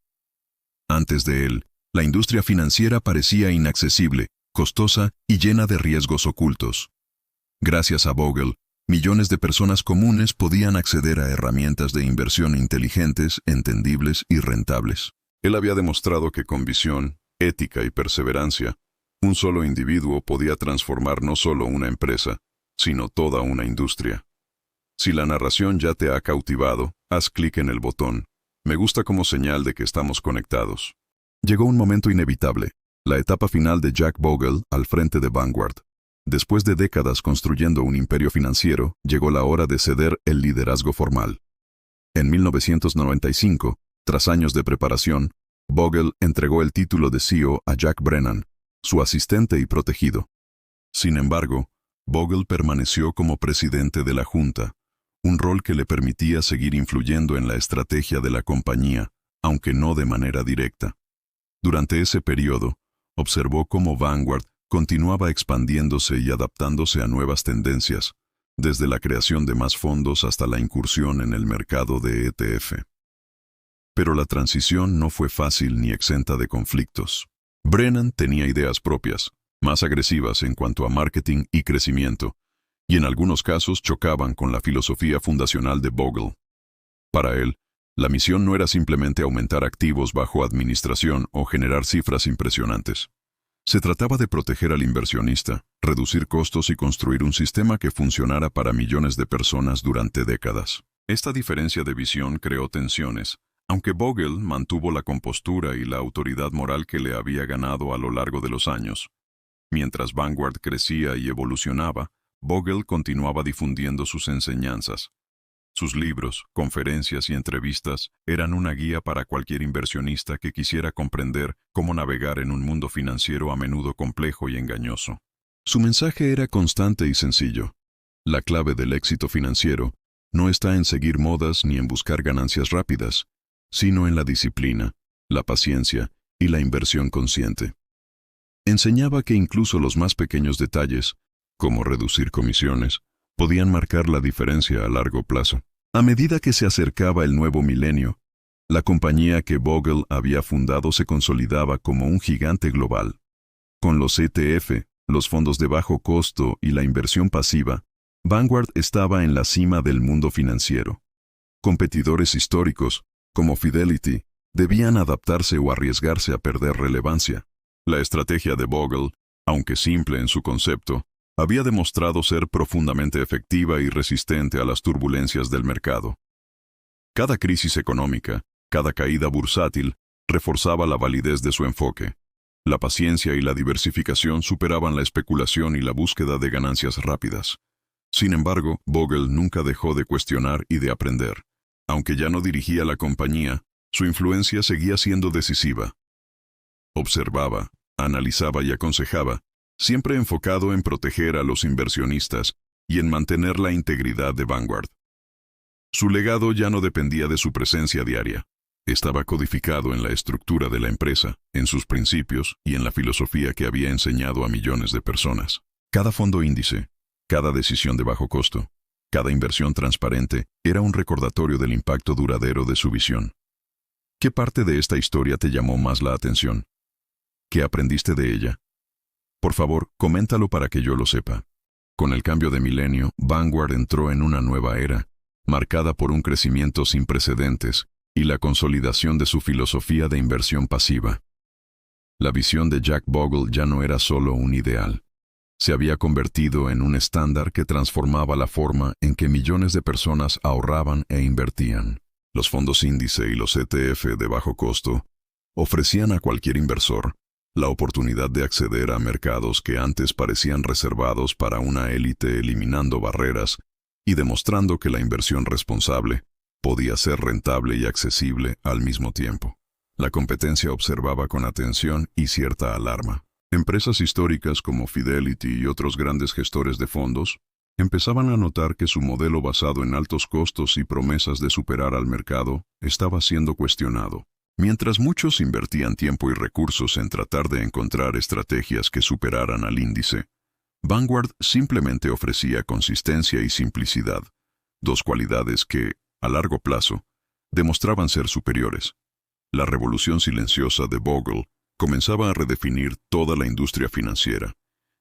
Antes de él, la industria financiera parecía inaccesible, costosa y llena de riesgos ocultos. Gracias a Bogle, millones de personas comunes podían acceder a herramientas de inversión inteligentes, entendibles y rentables. Él había demostrado que con visión, ética y perseverancia, un solo individuo podía transformar no solo una empresa, sino toda una industria. Si la narración ya te ha cautivado, haz clic en el botón "Me gusta" como señal de que estamos conectados. Llegó un momento inevitable, la etapa final de Jack Bogle al frente de Vanguard. Después de décadas construyendo un imperio financiero, llegó la hora de ceder el liderazgo formal. En 1995, tras años de preparación, Bogle entregó el título de CEO a Jack Brennan, su asistente y protegido. Sin embargo, Bogle permaneció como presidente de la junta, un rol que le permitía seguir influyendo en la estrategia de la compañía, aunque no de manera directa. Durante ese periodo, observó cómo Vanguard continuaba expandiéndose y adaptándose a nuevas tendencias, desde la creación de más fondos hasta la incursión en el mercado de ETF. Pero la transición no fue fácil ni exenta de conflictos. Brennan tenía ideas propias, más agresivas en cuanto a marketing y crecimiento, y en algunos casos chocaban con la filosofía fundacional de Bogle. Para él, la misión no era simplemente aumentar activos bajo administración o generar cifras impresionantes. Se trataba de proteger al inversionista, reducir costos y construir un sistema que funcionara para millones de personas durante décadas. Esta diferencia de visión creó tensiones, aunque Bogle mantuvo la compostura y la autoridad moral que le había ganado a lo largo de los años. Mientras Vanguard crecía y evolucionaba, Bogle continuaba difundiendo sus enseñanzas. Sus libros, conferencias y entrevistas eran una guía para cualquier inversionista que quisiera comprender cómo navegar en un mundo financiero a menudo complejo y engañoso. Su mensaje era constante y sencillo. La clave del éxito financiero no está en seguir modas ni en buscar ganancias rápidas, sino en la disciplina, la paciencia y la inversión consciente. Enseñaba que incluso los más pequeños detalles, como reducir comisiones, podían marcar la diferencia a largo plazo. A medida que se acercaba el nuevo milenio, la compañía que Bogle había fundado se consolidaba como un gigante global. Con los ETF, los fondos de bajo costo y la inversión pasiva, Vanguard estaba en la cima del mundo financiero. Competidores históricos, como Fidelity, debían adaptarse o arriesgarse a perder relevancia. La estrategia de Bogle, aunque simple en su concepto, había demostrado ser profundamente efectiva y resistente a las turbulencias del mercado. Cada crisis económica, cada caída bursátil, reforzaba la validez de su enfoque. La paciencia y la diversificación superaban la especulación y la búsqueda de ganancias rápidas. Sin embargo, Bogle nunca dejó de cuestionar y de aprender. Aunque ya no dirigía la compañía, su influencia seguía siendo decisiva. Observaba, analizaba y aconsejaba, siempre enfocado en proteger a los inversionistas y en mantener la integridad de Vanguard. Su legado ya no dependía de su presencia diaria. Estaba codificado en la estructura de la empresa, en sus principios y en la filosofía que había enseñado a millones de personas. Cada fondo índice, cada decisión de bajo costo, cada inversión transparente era un recordatorio del impacto duradero de su visión. ¿Qué parte de esta historia te llamó más la atención? ¿Qué aprendiste de ella? Por favor, coméntalo para que yo lo sepa. Con el cambio de milenio, Vanguard entró en una nueva era, marcada por un crecimiento sin precedentes y la consolidación de su filosofía de inversión pasiva. La visión de Jack Bogle ya no era solo un ideal. Se había convertido en un estándar que transformaba la forma en que millones de personas ahorraban e invertían. Los fondos índice y los ETF de bajo costo ofrecían a cualquier inversor la oportunidad de acceder a mercados que antes parecían reservados para una élite, eliminando barreras y demostrando que la inversión responsable podía ser rentable y accesible al mismo tiempo. La competencia observaba con atención y cierta alarma. Empresas históricas como Fidelity y otros grandes gestores de fondos empezaban a notar que su modelo basado en altos costos y promesas de superar al mercado estaba siendo cuestionado. Mientras muchos invertían tiempo y recursos en tratar de encontrar estrategias que superaran al índice, Vanguard simplemente ofrecía consistencia y simplicidad, dos cualidades que, a largo plazo, demostraban ser superiores. La revolución silenciosa de Bogle comenzaba a redefinir toda la industria financiera.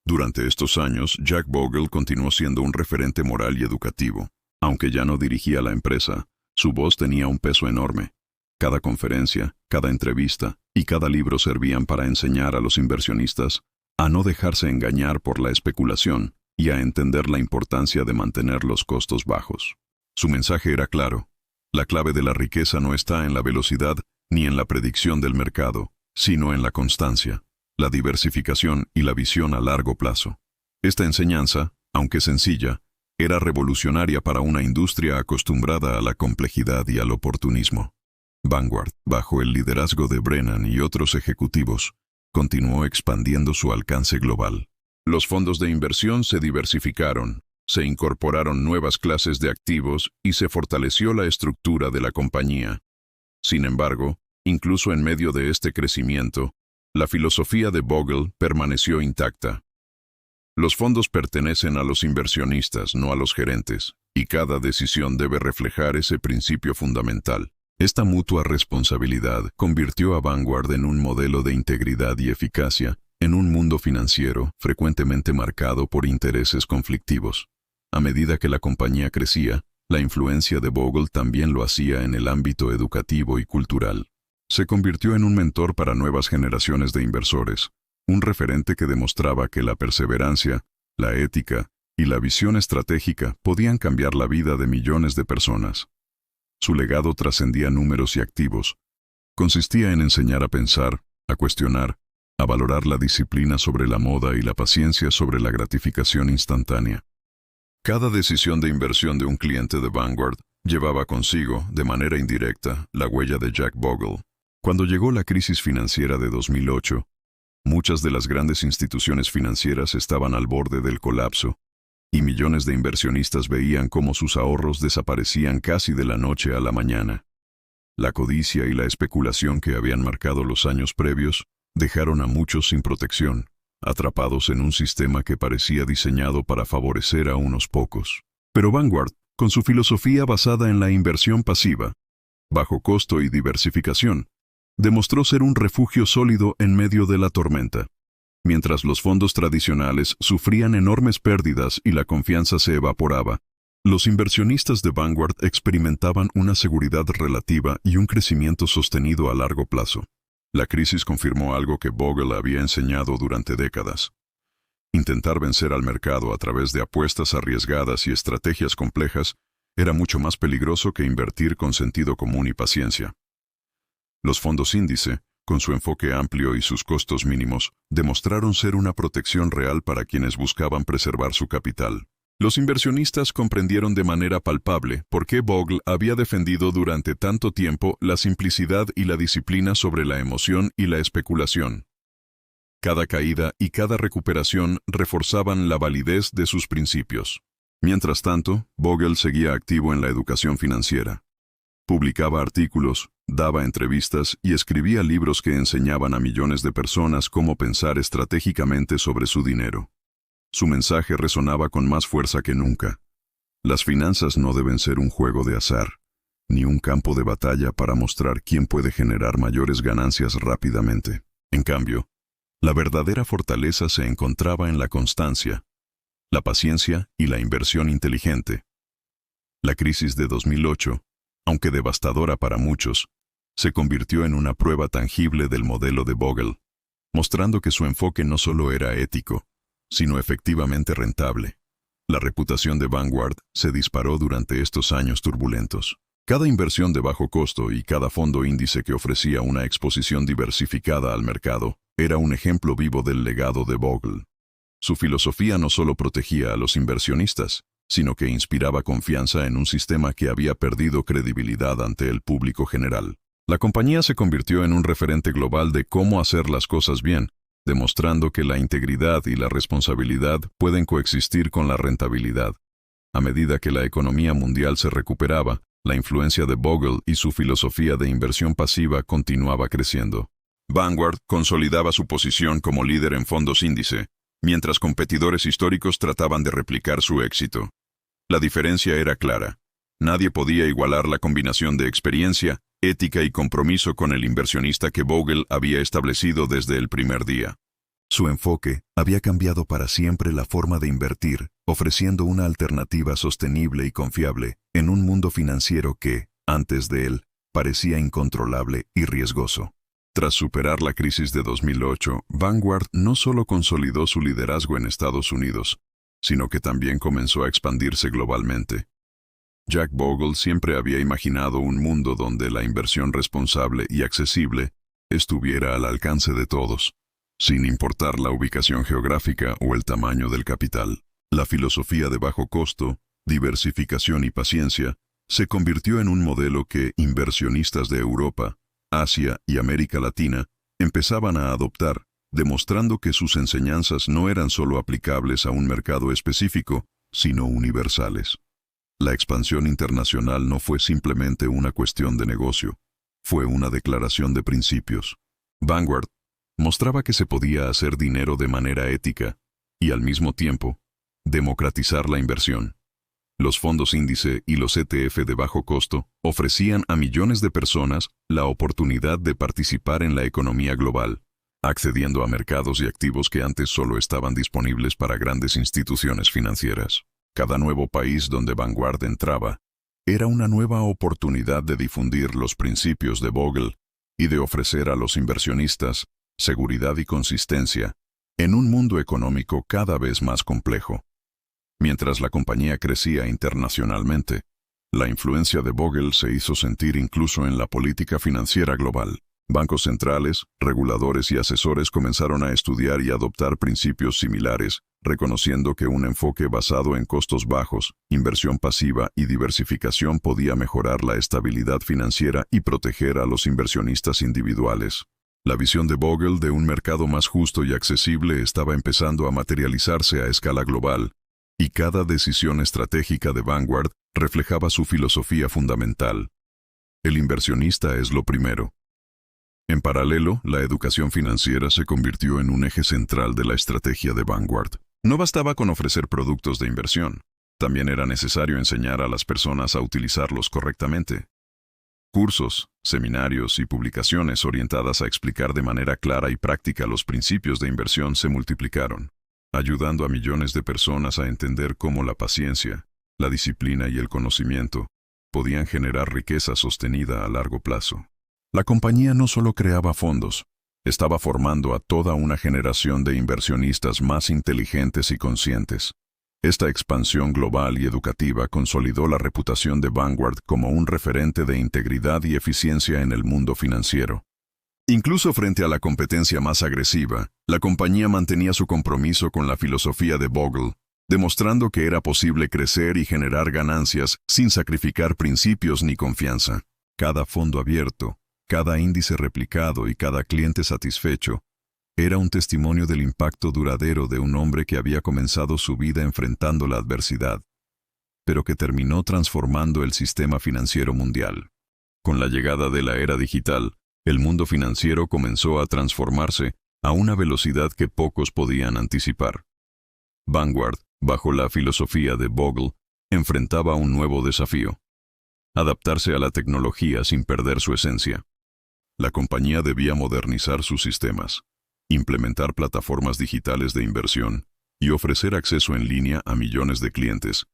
Durante estos años, Jack Bogle continuó siendo un referente moral y educativo. Aunque ya no dirigía la empresa, su voz tenía un peso enorme. Cada conferencia, cada entrevista y cada libro servían para enseñar a los inversionistas a no dejarse engañar por la especulación y a entender la importancia de mantener los costos bajos. Su mensaje era claro: la clave de la riqueza no está en la velocidad ni en la predicción del mercado, sino en la constancia, la diversificación y la visión a largo plazo. Esta enseñanza, aunque sencilla, era revolucionaria para una industria acostumbrada a la complejidad y al oportunismo. Vanguard, bajo el liderazgo de Brennan y otros ejecutivos, continuó expandiendo su alcance global. Los fondos de inversión se diversificaron, se incorporaron nuevas clases de activos y se fortaleció la estructura de la compañía. Sin embargo, incluso en medio de este crecimiento, la filosofía de Bogle permaneció intacta. Los fondos pertenecen a los inversionistas, no a los gerentes, y cada decisión debe reflejar ese principio fundamental. Esta mutua responsabilidad convirtió a Vanguard en un modelo de integridad y eficacia en un mundo financiero frecuentemente marcado por intereses conflictivos. A medida que la compañía crecía, la influencia de Bogle también lo hacía en el ámbito educativo y cultural. Se convirtió en un mentor para nuevas generaciones de inversores, un referente que demostraba que la perseverancia, la ética y la visión estratégica podían cambiar la vida de millones de personas. Su legado trascendía números y activos. Consistía en enseñar a pensar, a cuestionar, a valorar la disciplina sobre la moda y la paciencia sobre la gratificación instantánea. Cada decisión de inversión de un cliente de Vanguard llevaba consigo, de manera indirecta, la huella de Jack Bogle. Cuando llegó la crisis financiera de 2008, muchas de las grandes instituciones financieras estaban al borde del colapso, y millones de inversionistas veían cómo sus ahorros desaparecían casi de la noche a la mañana. La codicia y la especulación que habían marcado los años previos dejaron a muchos sin protección, atrapados en un sistema que parecía diseñado para favorecer a unos pocos. Pero Vanguard, con su filosofía basada en la inversión pasiva, bajo costo y diversificación, demostró ser un refugio sólido en medio de la tormenta. Mientras los fondos tradicionales sufrían enormes pérdidas y la confianza se evaporaba, los inversionistas de Vanguard experimentaban una seguridad relativa y un crecimiento sostenido a largo plazo. La crisis confirmó algo que Bogle había enseñado durante décadas. Intentar vencer al mercado a través de apuestas arriesgadas y estrategias complejas era mucho más peligroso que invertir con sentido común y paciencia. Los fondos índice, con su enfoque amplio y sus costos mínimos, demostraron ser una protección real para quienes buscaban preservar su capital. Los inversionistas comprendieron de manera palpable por qué Bogle había defendido durante tanto tiempo la simplicidad y la disciplina sobre la emoción y la especulación. Cada caída y cada recuperación reforzaban la validez de sus principios. Mientras tanto, Bogle seguía activo en la educación financiera. Publicaba artículos, daba entrevistas y escribía libros que enseñaban a millones de personas cómo pensar estratégicamente sobre su dinero. Su mensaje resonaba con más fuerza que nunca. Las finanzas no deben ser un juego de azar, ni un campo de batalla para mostrar quién puede generar mayores ganancias rápidamente. En cambio, la verdadera fortaleza se encontraba en la constancia, la paciencia y la inversión inteligente. La crisis de 2008, aunque devastadora para muchos, se convirtió en una prueba tangible del modelo de Bogle. mostrando que su enfoque no solo era ético, sino efectivamente rentable. La reputación de Vanguard se disparó durante estos años turbulentos. Cada inversión de bajo costo y cada fondo índice que ofrecía una exposición diversificada al mercado era un ejemplo vivo del legado de Bogle. Su filosofía no solo protegía a los inversionistas, sino que inspiraba confianza en un sistema que había perdido credibilidad ante el público general. La compañía se convirtió en un referente global de cómo hacer las cosas bien, demostrando que la integridad y la responsabilidad pueden coexistir con la rentabilidad. A medida que la economía mundial se recuperaba, la influencia de Bogle y su filosofía de inversión pasiva continuaba creciendo. Vanguard consolidaba su posición como líder en fondos índice, mientras competidores históricos trataban de replicar su éxito. La diferencia era clara. Nadie podía igualar la combinación de experiencia, ética y compromiso con el inversionista que Bogle había establecido desde el primer día. Su enfoque había cambiado para siempre la forma de invertir, ofreciendo una alternativa sostenible y confiable en un mundo financiero que, antes de él, parecía incontrolable y riesgoso. Tras superar la crisis de 2008, Vanguard no solo consolidó su liderazgo en Estados Unidos, sino que también comenzó a expandirse globalmente. Jack Bogle siempre había imaginado un mundo donde la inversión responsable y accesible estuviera al alcance de todos, sin importar la ubicación geográfica o el tamaño del capital. La filosofía de bajo costo, diversificación y paciencia se convirtió en un modelo que inversionistas de Europa, Asia y América Latina empezaban a adoptar, demostrando que sus enseñanzas no eran solo aplicables a un mercado específico, sino universales. La expansión internacional no fue simplemente una cuestión de negocio, fue una declaración de principios. Vanguard mostraba que se podía hacer dinero de manera ética y, al mismo tiempo, democratizar la inversión. Los fondos índice y los ETF de bajo costo ofrecían a millones de personas la oportunidad de participar en la economía global, accediendo a mercados y activos que antes solo estaban disponibles para grandes instituciones financieras. Cada nuevo país donde Vanguard entraba era una nueva oportunidad de difundir los principios de Bogle y de ofrecer a los inversionistas seguridad y consistencia en un mundo económico cada vez más complejo. Mientras la compañía crecía internacionalmente, la influencia de Bogle se hizo sentir incluso en la política financiera global. Bancos centrales, reguladores y asesores comenzaron a estudiar y adoptar principios similares, reconociendo que un enfoque basado en costos bajos, inversión pasiva y diversificación podía mejorar la estabilidad financiera y proteger a los inversionistas individuales. La visión de Bogle de un mercado más justo y accesible estaba empezando a materializarse a escala global, y cada decisión estratégica de Vanguard reflejaba su filosofía fundamental. El inversionista es lo primero. En paralelo, la educación financiera se convirtió en un eje central de la estrategia de Vanguard. No bastaba con ofrecer productos de inversión, también era necesario enseñar a las personas a utilizarlos correctamente. Cursos, seminarios y publicaciones orientadas a explicar de manera clara y práctica los principios de inversión se multiplicaron, ayudando a millones de personas a entender cómo la paciencia, la disciplina y el conocimiento podían generar riqueza sostenida a largo plazo. La compañía no solo creaba fondos, estaba formando a toda una generación de inversionistas más inteligentes y conscientes. Esta expansión global y educativa consolidó la reputación de Vanguard como un referente de integridad y eficiencia en el mundo financiero. Incluso frente a la competencia más agresiva, la compañía mantenía su compromiso con la filosofía de Bogle, demostrando que era posible crecer y generar ganancias sin sacrificar principios ni confianza. Cada fondo abierto, cada índice replicado y cada cliente satisfecho era un testimonio del impacto duradero de un hombre que había comenzado su vida enfrentando la adversidad, pero que terminó transformando el sistema financiero mundial. Con la llegada de la era digital, el mundo financiero comenzó a transformarse a una velocidad que pocos podían anticipar. Vanguard, bajo la filosofía de Bogle, enfrentaba un nuevo desafío: adaptarse a la tecnología sin perder su esencia. La compañía debía modernizar sus sistemas, implementar plataformas digitales de inversión y ofrecer acceso en línea a millones de clientes,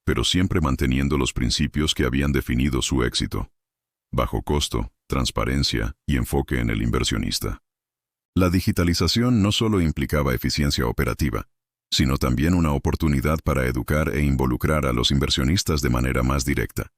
pero siempre manteniendo los principios que habían definido su éxito: bajo costo, transparencia y enfoque en el inversionista. La digitalización no solo implicaba eficiencia operativa, sino también una oportunidad para educar e involucrar a los inversionistas de manera más directa.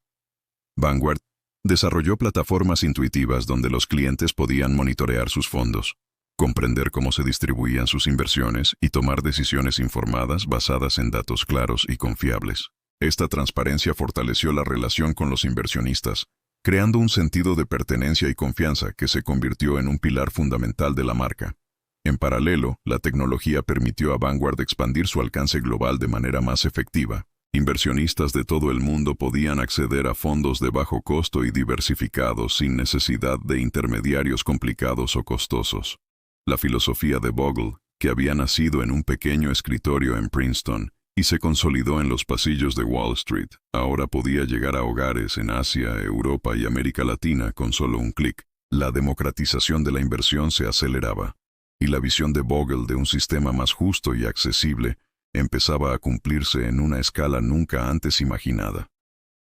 Vanguard desarrolló plataformas intuitivas donde los clientes podían monitorear sus fondos, comprender cómo se distribuían sus inversiones y tomar decisiones informadas basadas en datos claros y confiables. Esta transparencia fortaleció la relación con los inversionistas, creando un sentido de pertenencia y confianza que se convirtió en un pilar fundamental de la marca. En paralelo, la tecnología permitió a Vanguard expandir su alcance global de manera más efectiva. Inversionistas de todo el mundo podían acceder a fondos de bajo costo y diversificados sin necesidad de intermediarios complicados o costosos. La filosofía de Bogle, que había nacido en un pequeño escritorio en Princeton y se consolidó en los pasillos de Wall Street, ahora podía llegar a hogares en Asia, Europa y América Latina con solo un clic. La democratización de la inversión se aceleraba, y la visión de Bogle de un sistema más justo y accesible empezaba a cumplirse en una escala nunca antes imaginada.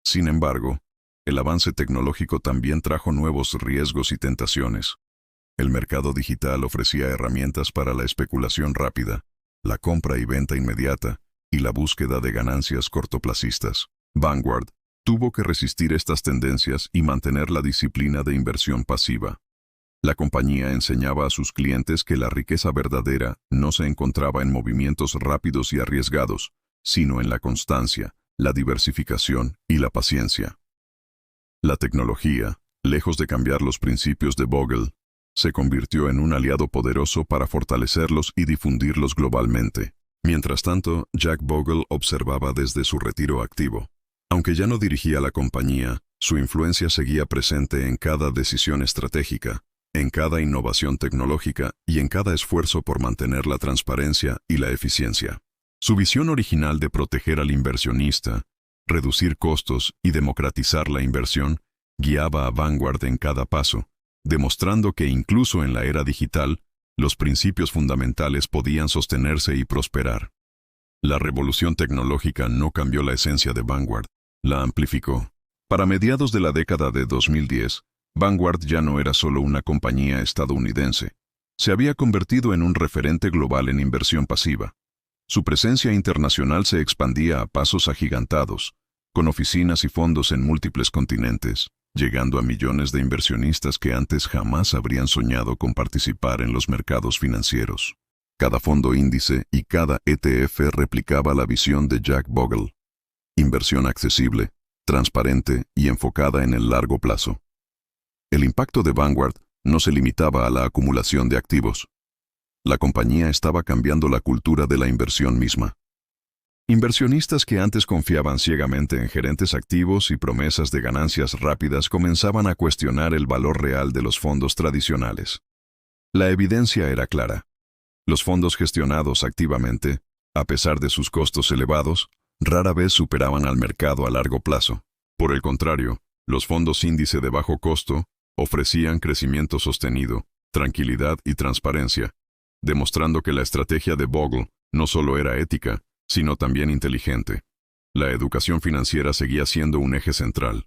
Sin embargo, el avance tecnológico también trajo nuevos riesgos y tentaciones. El mercado digital ofrecía herramientas para la especulación rápida, la compra y venta inmediata y la búsqueda de ganancias cortoplacistas. Vanguard tuvo que resistir estas tendencias y mantener la disciplina de inversión pasiva. La compañía enseñaba a sus clientes que la riqueza verdadera no se encontraba en movimientos rápidos y arriesgados, sino en la constancia, la diversificación y la paciencia. La tecnología, lejos de cambiar los principios de Bogle, se convirtió en un aliado poderoso para fortalecerlos y difundirlos globalmente. Mientras tanto, Jack Bogle observaba desde su retiro activo. Aunque ya no dirigía la compañía, su influencia seguía presente en cada decisión estratégica, en cada innovación tecnológica y en cada esfuerzo por mantener la transparencia y la eficiencia. Su visión original de proteger al inversionista, reducir costos y democratizar la inversión guiaba a Vanguard en cada paso, demostrando que incluso en la era digital, los principios fundamentales podían sostenerse y prosperar. La revolución tecnológica no cambió la esencia de Vanguard, la amplificó. Para mediados de la década de 2010, Vanguard ya no era solo una compañía estadounidense. Se había convertido en un referente global en inversión pasiva. Su presencia internacional se expandía a pasos agigantados, con oficinas y fondos en múltiples continentes, llegando a millones de inversionistas que antes jamás habrían soñado con participar en los mercados financieros. Cada fondo índice y cada ETF replicaba la visión de Jack Bogle. Inversión accesible, transparente y enfocada en el largo plazo. El impacto de Vanguard no se limitaba a la acumulación de activos. La compañía estaba cambiando la cultura de la inversión misma. Inversionistas que antes confiaban ciegamente en gerentes activos y promesas de ganancias rápidas comenzaban a cuestionar el valor real de los fondos tradicionales. La evidencia era clara. Los fondos gestionados activamente, a pesar de sus costos elevados, rara vez superaban al mercado a largo plazo. Por el contrario, los fondos índice de bajo costo ofrecían crecimiento sostenido, tranquilidad y transparencia, demostrando que la estrategia de Bogle no solo era ética, sino también inteligente. La educación financiera seguía siendo un eje central.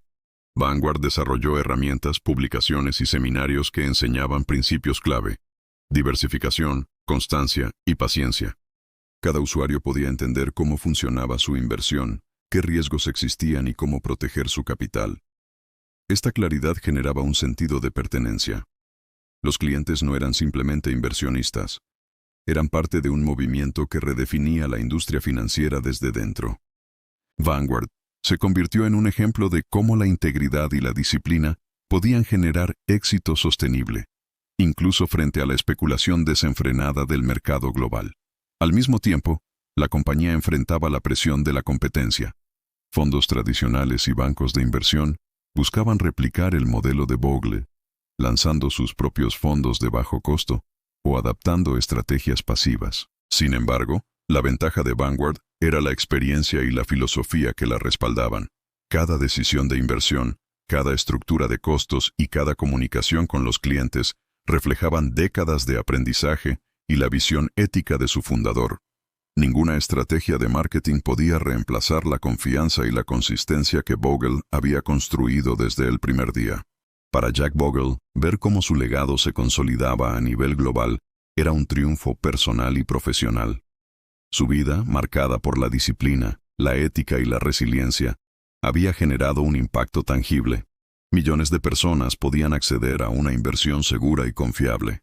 Vanguard desarrolló herramientas, publicaciones y seminarios que enseñaban principios clave: diversificación, constancia y paciencia. Cada usuario podía entender cómo funcionaba su inversión, qué riesgos existían y cómo proteger su capital. Esta claridad generaba un sentido de pertenencia. Los clientes no eran simplemente inversionistas. Eran parte de un movimiento que redefinía la industria financiera desde dentro. Vanguard se convirtió en un ejemplo de cómo la integridad y la disciplina podían generar éxito sostenible, incluso frente a la especulación desenfrenada del mercado global. Al mismo tiempo, la compañía enfrentaba la presión de la competencia. Fondos tradicionales y bancos de inversión buscaban replicar el modelo de Bogle, lanzando sus propios fondos de bajo costo o adaptando estrategias pasivas. Sin embargo, la ventaja de Vanguard era la experiencia y la filosofía que la respaldaban. Cada decisión de inversión, cada estructura de costos y cada comunicación con los clientes reflejaban décadas de aprendizaje y la visión ética de su fundador. Ninguna estrategia de marketing podía reemplazar la confianza y la consistencia que Bogle había construido desde el primer día. Para Jack Bogle, ver cómo su legado se consolidaba a nivel global era un triunfo personal y profesional. Su vida, marcada por la disciplina, la ética y la resiliencia, había generado un impacto tangible. Millones de personas podían acceder a una inversión segura y confiable,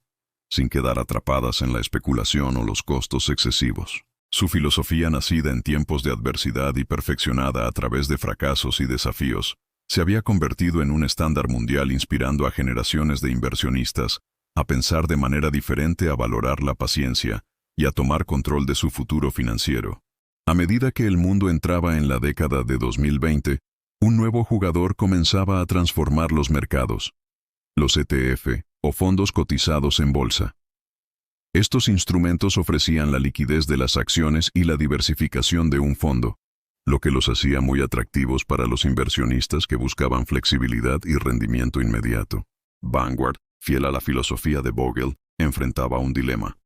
sin quedar atrapadas en la especulación o los costos excesivos. Su filosofía, nacida en tiempos de adversidad y perfeccionada a través de fracasos y desafíos, se había convertido en un estándar mundial, inspirando a generaciones de inversionistas a pensar de manera diferente, a valorar la paciencia y a tomar control de su futuro financiero. A medida que el mundo entraba en la década de 2020, un nuevo jugador comenzaba a transformar los mercados: los ETF, o fondos cotizados en bolsa. Estos instrumentos ofrecían la liquidez de las acciones y la diversificación de un fondo, lo que los hacía muy atractivos para los inversionistas que buscaban flexibilidad y rendimiento inmediato. Vanguard, fiel a la filosofía de Bogle, enfrentaba un dilema: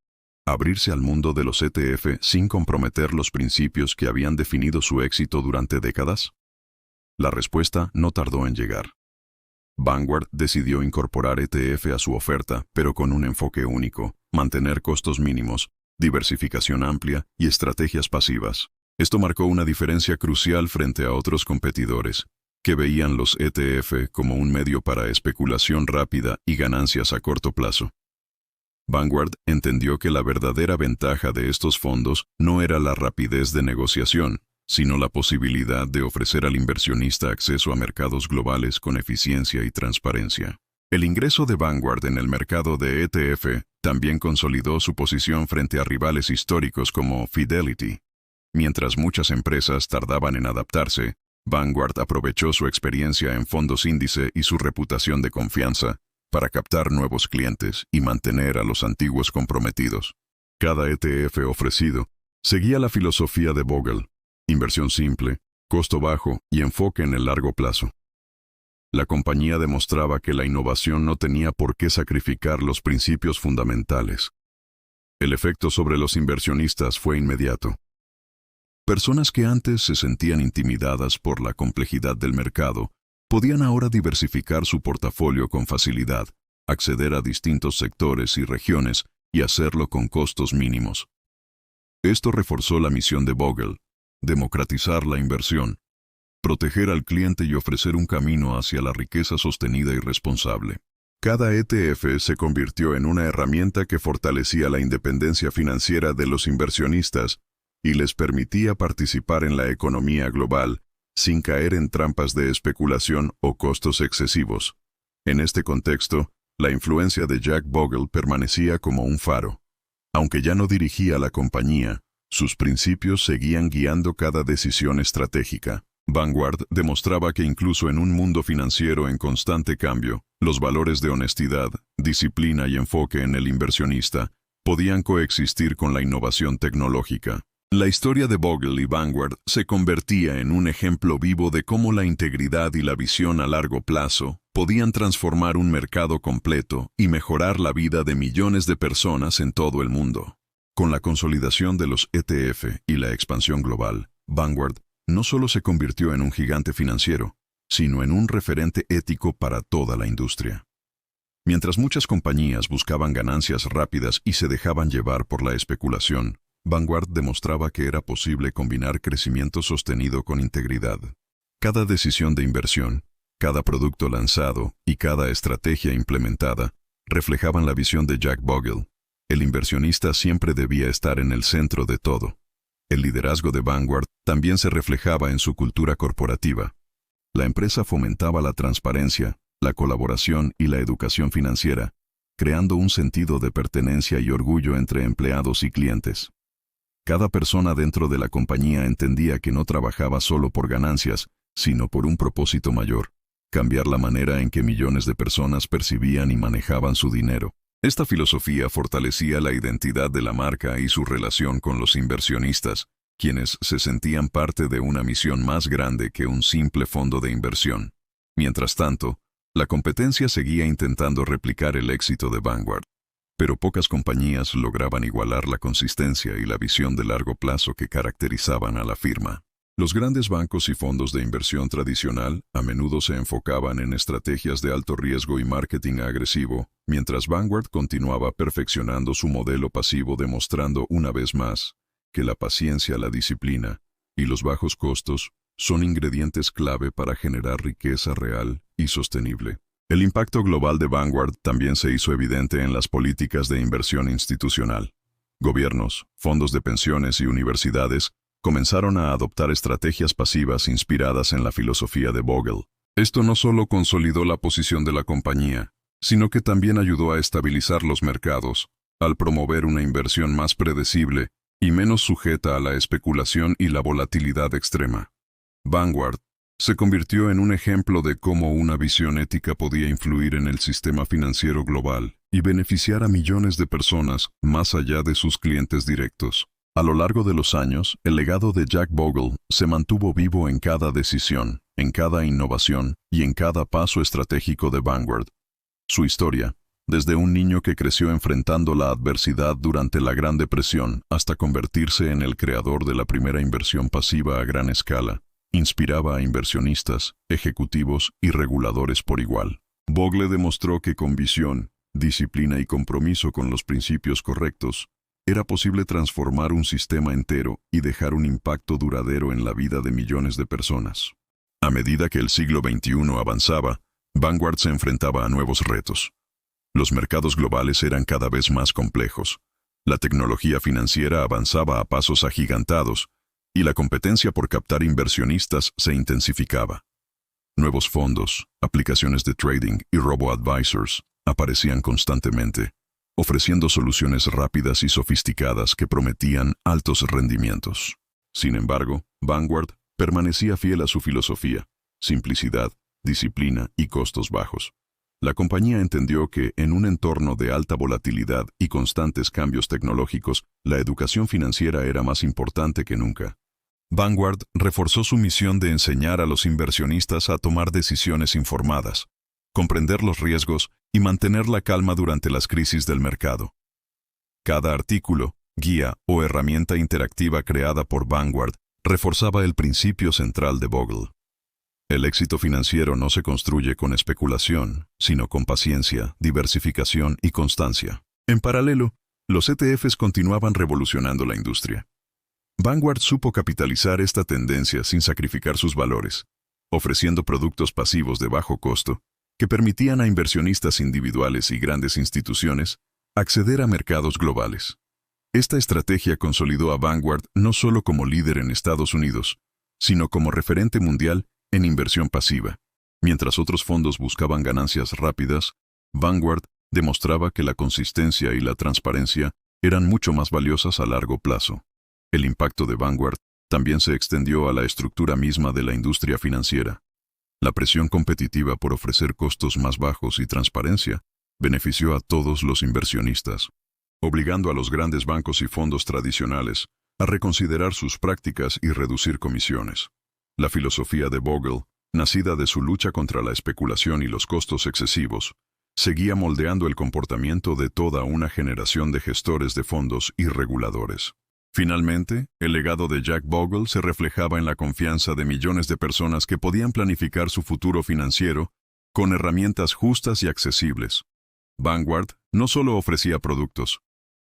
abrirse al mundo de los ETF sin comprometer los principios que habían definido su éxito durante décadas. La respuesta no tardó en llegar. Vanguard decidió incorporar ETF a su oferta, pero con un enfoque único: mantener costos mínimos, diversificación amplia y estrategias pasivas. Esto marcó una diferencia crucial frente a otros competidores, que veían los ETF como un medio para especulación rápida y ganancias a corto plazo. Vanguard entendió que la verdadera ventaja de estos fondos no era la rapidez de negociación, sino la posibilidad de ofrecer al inversionista acceso a mercados globales con eficiencia y transparencia. El ingreso de Vanguard en el mercado de ETF también consolidó su posición frente a rivales históricos como Fidelity. Mientras muchas empresas tardaban en adaptarse, Vanguard aprovechó su experiencia en fondos índice y su reputación de confianza para captar nuevos clientes y mantener a los antiguos comprometidos. Cada ETF ofrecido seguía la filosofía de Bogle: inversión simple, costo bajo y enfoque en el largo plazo. La compañía demostraba que la innovación no tenía por qué sacrificar los principios fundamentales. El efecto sobre los inversionistas fue inmediato. Personas que antes se sentían intimidadas por la complejidad del mercado podían ahora diversificar su portafolio con facilidad, acceder a distintos sectores y regiones y hacerlo con costos mínimos. Esto reforzó la misión de Bogle: democratizar la inversión, proteger al cliente y ofrecer un camino hacia la riqueza sostenida y responsable. Cada ETF se convirtió en una herramienta que fortalecía la independencia financiera de los inversionistas y les permitía participar en la economía global sin caer en trampas de especulación o costos excesivos. En este contexto, la influencia de Jack Bogle permanecía como un faro. Aunque ya no dirigía la compañía, sus principios seguían guiando cada decisión estratégica. Vanguard demostraba que incluso en un mundo financiero en constante cambio, los valores de honestidad, disciplina y enfoque en el inversionista podían coexistir con la innovación tecnológica. La historia de Bogle y Vanguard se convertía en un ejemplo vivo de cómo la integridad y la visión a largo plazo podían transformar un mercado completo y mejorar la vida de millones de personas en todo el mundo. Con la consolidación de los ETF y la expansión global, Vanguard no solo se convirtió en un gigante financiero, sino en un referente ético para toda la industria. Mientras muchas compañías buscaban ganancias rápidas y se dejaban llevar por la especulación, Vanguard demostraba que era posible combinar crecimiento sostenido con integridad. Cada decisión de inversión, cada producto lanzado y cada estrategia implementada reflejaban la visión de Jack Bogle. El inversionista siempre debía estar en el centro de todo. El liderazgo de Vanguard también se reflejaba en su cultura corporativa. La empresa fomentaba la transparencia, la colaboración y la educación financiera, creando un sentido de pertenencia y orgullo entre empleados y clientes. Cada persona dentro de la compañía entendía que no trabajaba solo por ganancias, sino por un propósito mayor: cambiar la manera en que millones de personas percibían y manejaban su dinero. Esta filosofía fortalecía la identidad de la marca y su relación con los inversionistas, quienes se sentían parte de una misión más grande que un simple fondo de inversión. Mientras tanto, la competencia seguía intentando replicar el éxito de Vanguard, pero pocas compañías lograban igualar la consistencia y la visión de largo plazo que caracterizaban a la firma. Los grandes bancos y fondos de inversión tradicional a menudo se enfocaban en estrategias de alto riesgo y marketing agresivo, mientras Vanguard continuaba perfeccionando su modelo pasivo, demostrando una vez más que la paciencia, la disciplina y los bajos costos son ingredientes clave para generar riqueza real y sostenible. El impacto global de Vanguard también se hizo evidente en las políticas de inversión institucional. Gobiernos, fondos de pensiones y universidades comenzaron a adoptar estrategias pasivas inspiradas en la filosofía de Bogle. Esto no solo consolidó la posición de la compañía, sino que también ayudó a estabilizar los mercados, al promover una inversión más predecible y menos sujeta a la especulación y la volatilidad extrema. Vanguard se convirtió en un ejemplo de cómo una visión ética podía influir en el sistema financiero global y beneficiar a millones de personas más allá de sus clientes directos. A lo largo de los años, el legado de Jack Bogle se mantuvo vivo en cada decisión, en cada innovación y en cada paso estratégico de Vanguard. Su historia, desde un niño que creció enfrentando la adversidad durante la Gran Depresión hasta convertirse en el creador de la primera inversión pasiva a gran escala, inspiraba a inversionistas, ejecutivos y reguladores por igual. Bogle demostró que con visión, disciplina y compromiso con los principios correctos, era posible transformar un sistema entero y dejar un impacto duradero en la vida de millones de personas. A medida que el siglo XXI avanzaba, Vanguard se enfrentaba a nuevos retos. Los mercados globales eran cada vez más complejos. La tecnología financiera avanzaba a pasos agigantados y la competencia por captar inversionistas se intensificaba. Nuevos fondos, aplicaciones de trading y robo-advisors aparecían constantemente, ofreciendo soluciones rápidas y sofisticadas que prometían altos rendimientos. Sin embargo, Vanguard permanecía fiel a su filosofía: simplicidad, disciplina y costos bajos. La compañía entendió que, en un entorno de alta volatilidad y constantes cambios tecnológicos, la educación financiera era más importante que nunca. Vanguard reforzó su misión de enseñar a los inversionistas a tomar decisiones informadas, comprender los riesgos y mantener la calma durante las crisis del mercado. Cada artículo, guía o herramienta interactiva creada por Vanguard reforzaba el principio central de Bogle. El éxito financiero no se construye con especulación, sino con paciencia, diversificación y constancia. En paralelo, los ETFs continuaban revolucionando la industria. Vanguard supo capitalizar esta tendencia sin sacrificar sus valores, ofreciendo productos pasivos de bajo costo que permitían a inversionistas individuales y grandes instituciones acceder a mercados globales. Esta estrategia consolidó a Vanguard no solo como líder en Estados Unidos, sino como referente mundial en inversión pasiva. Mientras otros fondos buscaban ganancias rápidas, Vanguard demostraba que la consistencia y la transparencia eran mucho más valiosas a largo plazo. El impacto de Vanguard también se extendió a la estructura misma de la industria financiera. La presión competitiva por ofrecer costos más bajos y transparencia benefició a todos los inversionistas, obligando a los grandes bancos y fondos tradicionales a reconsiderar sus prácticas y reducir comisiones. La filosofía de Bogle, nacida de su lucha contra la especulación y los costos excesivos, seguía moldeando el comportamiento de toda una generación de gestores de fondos y reguladores. Finalmente, el legado de Jack Bogle se reflejaba en la confianza de millones de personas que podían planificar su futuro financiero con herramientas justas y accesibles. Vanguard no solo ofrecía productos,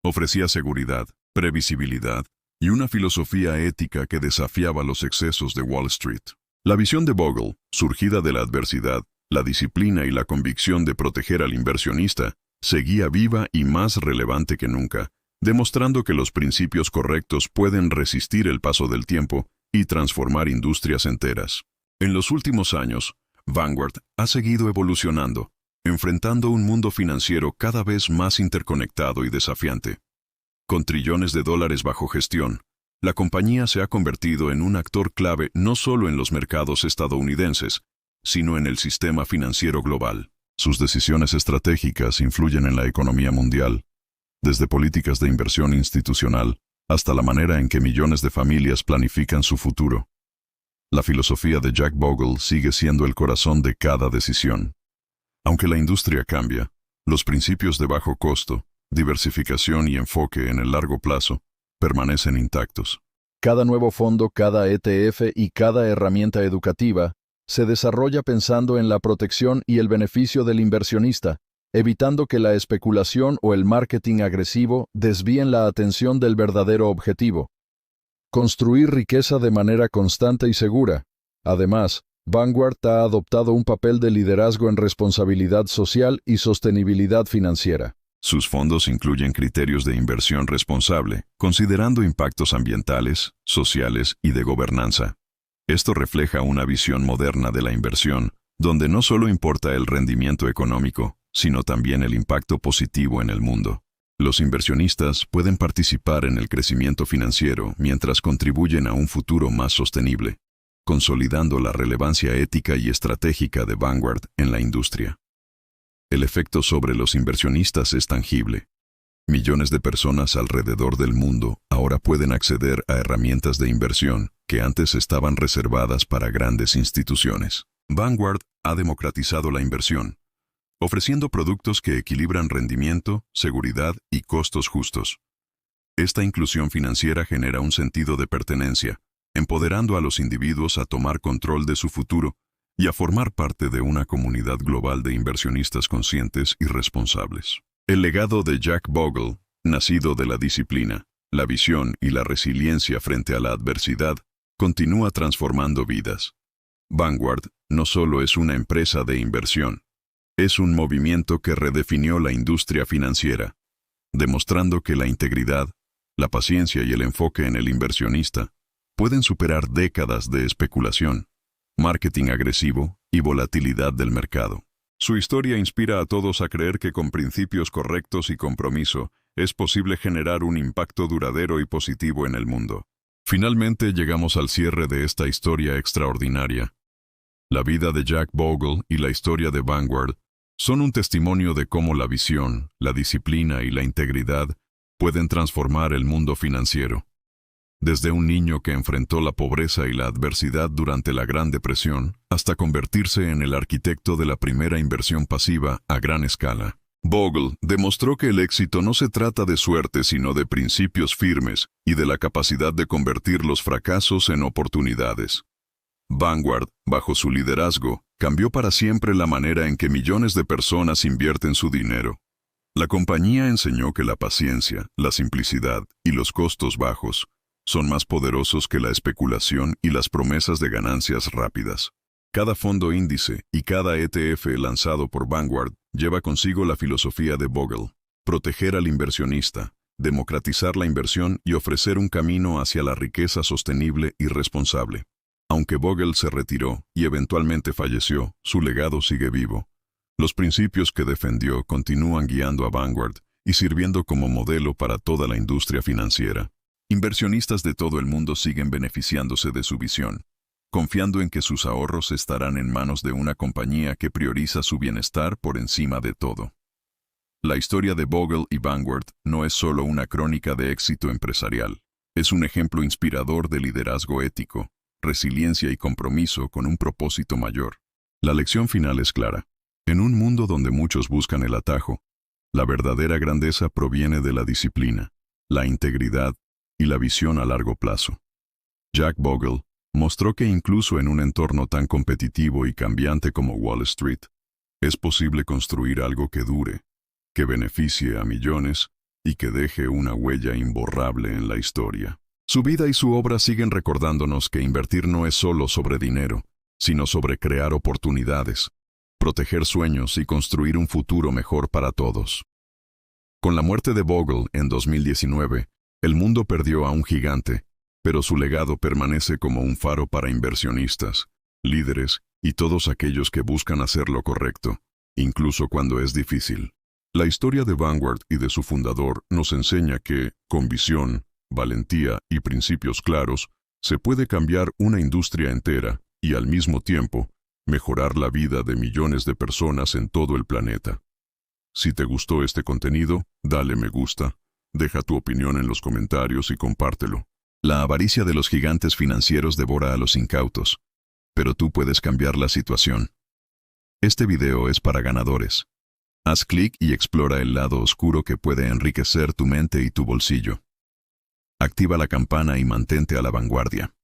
ofrecía seguridad, previsibilidad y una filosofía ética que desafiaba los excesos de Wall Street. La visión de Bogle, surgida de la adversidad, la disciplina y la convicción de proteger al inversionista, seguía viva y más relevante que nunca, demostrando que los principios correctos pueden resistir el paso del tiempo y transformar industrias enteras. En los últimos años, Vanguard ha seguido evolucionando, enfrentando un mundo financiero cada vez más interconectado y desafiante. Con trillones de dólares bajo gestión, la compañía se ha convertido en un actor clave no solo en los mercados estadounidenses, sino en el sistema financiero global. Sus decisiones estratégicas influyen en la economía mundial, desde políticas de inversión institucional hasta la manera en que millones de familias planifican su futuro. La filosofía de Jack Bogle sigue siendo el corazón de cada decisión. Aunque la industria cambia, los principios de bajo costo, diversificación y enfoque en el largo plazo permanecen intactos. Cada nuevo fondo, cada ETF y cada herramienta educativa se desarrolla pensando en la protección y el beneficio del inversionista, evitando que la especulación o el marketing agresivo desvíen la atención del verdadero objetivo: construir riqueza de manera constante y segura. Además, Vanguard ha adoptado un papel de liderazgo en responsabilidad social y sostenibilidad financiera. Sus fondos incluyen criterios de inversión responsable, considerando impactos ambientales, sociales y de gobernanza. Esto refleja una visión moderna de la inversión, donde no solo importa el rendimiento económico, sino también el impacto positivo en el mundo. Los inversionistas pueden participar en el crecimiento financiero mientras contribuyen a un futuro más sostenible, consolidando la relevancia ética y estratégica de Vanguard en la industria. El efecto sobre los inversionistas es tangible. Millones de personas alrededor del mundo ahora pueden acceder a herramientas de inversión que antes estaban reservadas para grandes instituciones. Vanguard ha democratizado la inversión, ofreciendo productos que equilibran rendimiento, seguridad y costos justos. Esta inclusión financiera genera un sentido de pertenencia, empoderando a los individuos a tomar control de su futuro y a formar parte de una comunidad global de inversionistas conscientes y responsables. El legado de Jack Bogle, nacido de la disciplina, la visión y la resiliencia frente a la adversidad, continúa transformando vidas. Vanguard no solo es una empresa de inversión, es un movimiento que redefinió la industria financiera, demostrando que la integridad, la paciencia y el enfoque en el inversionista pueden superar décadas de especulación, marketing agresivo y volatilidad del mercado. Su historia inspira a todos a creer que con principios correctos y compromiso es posible generar un impacto duradero y positivo en el mundo. Finalmente llegamos al cierre de esta historia extraordinaria. La vida de Jack Bogle y la historia de Vanguard son un testimonio de cómo la visión, la disciplina y la integridad pueden transformar el mundo financiero. Desde un niño que enfrentó la pobreza y la adversidad durante la Gran Depresión, hasta convertirse en el arquitecto de la primera inversión pasiva a gran escala. Bogle demostró que el éxito no se trata de suerte sino de principios firmes y de la capacidad de convertir los fracasos en oportunidades. Vanguard, bajo su liderazgo, cambió para siempre la manera en que millones de personas invierten su dinero. La compañía enseñó que la paciencia, la simplicidad y los costos bajos son más poderosos que la especulación y las promesas de ganancias rápidas. Cada fondo índice y cada ETF lanzado por Vanguard lleva consigo la filosofía de Bogle: proteger al inversionista, democratizar la inversión y ofrecer un camino hacia la riqueza sostenible y responsable. Aunque Bogle se retiró y eventualmente falleció, su legado sigue vivo. Los principios que defendió continúan guiando a Vanguard y sirviendo como modelo para toda la industria financiera. Inversionistas de todo el mundo siguen beneficiándose de su visión, confiando en que sus ahorros estarán en manos de una compañía que prioriza su bienestar por encima de todo. La historia de Bogle y Vanguard no es solo una crónica de éxito empresarial, es un ejemplo inspirador de liderazgo ético, resiliencia y compromiso con un propósito mayor. La lección final es clara. En un mundo donde muchos buscan el atajo, la verdadera grandeza proviene de la disciplina, la integridad y la visión a largo plazo. Jack Bogle mostró que incluso en un entorno tan competitivo y cambiante como Wall Street, es posible construir algo que dure, que beneficie a millones y que deje una huella imborrable en la historia. Su vida y su obra siguen recordándonos que invertir no es solo sobre dinero, sino sobre crear oportunidades, proteger sueños y construir un futuro mejor para todos. Con la muerte de Bogle en 2019, el mundo perdió a un gigante, pero su legado permanece como un faro para inversionistas, líderes y todos aquellos que buscan hacer lo correcto, incluso cuando es difícil. La historia de Vanguard y de su fundador nos enseña que, con visión, valentía y principios claros, se puede cambiar una industria entera y, al mismo tiempo, mejorar la vida de millones de personas en todo el planeta. Si te gustó este contenido, dale me gusta, deja tu opinión en los comentarios y compártelo. La avaricia de los gigantes financieros devora a los incautos, pero tú puedes cambiar la situación. Este video es para ganadores. Haz clic y explora el lado oscuro que puede enriquecer tu mente y tu bolsillo. Activa la campana y mantente a la vanguardia.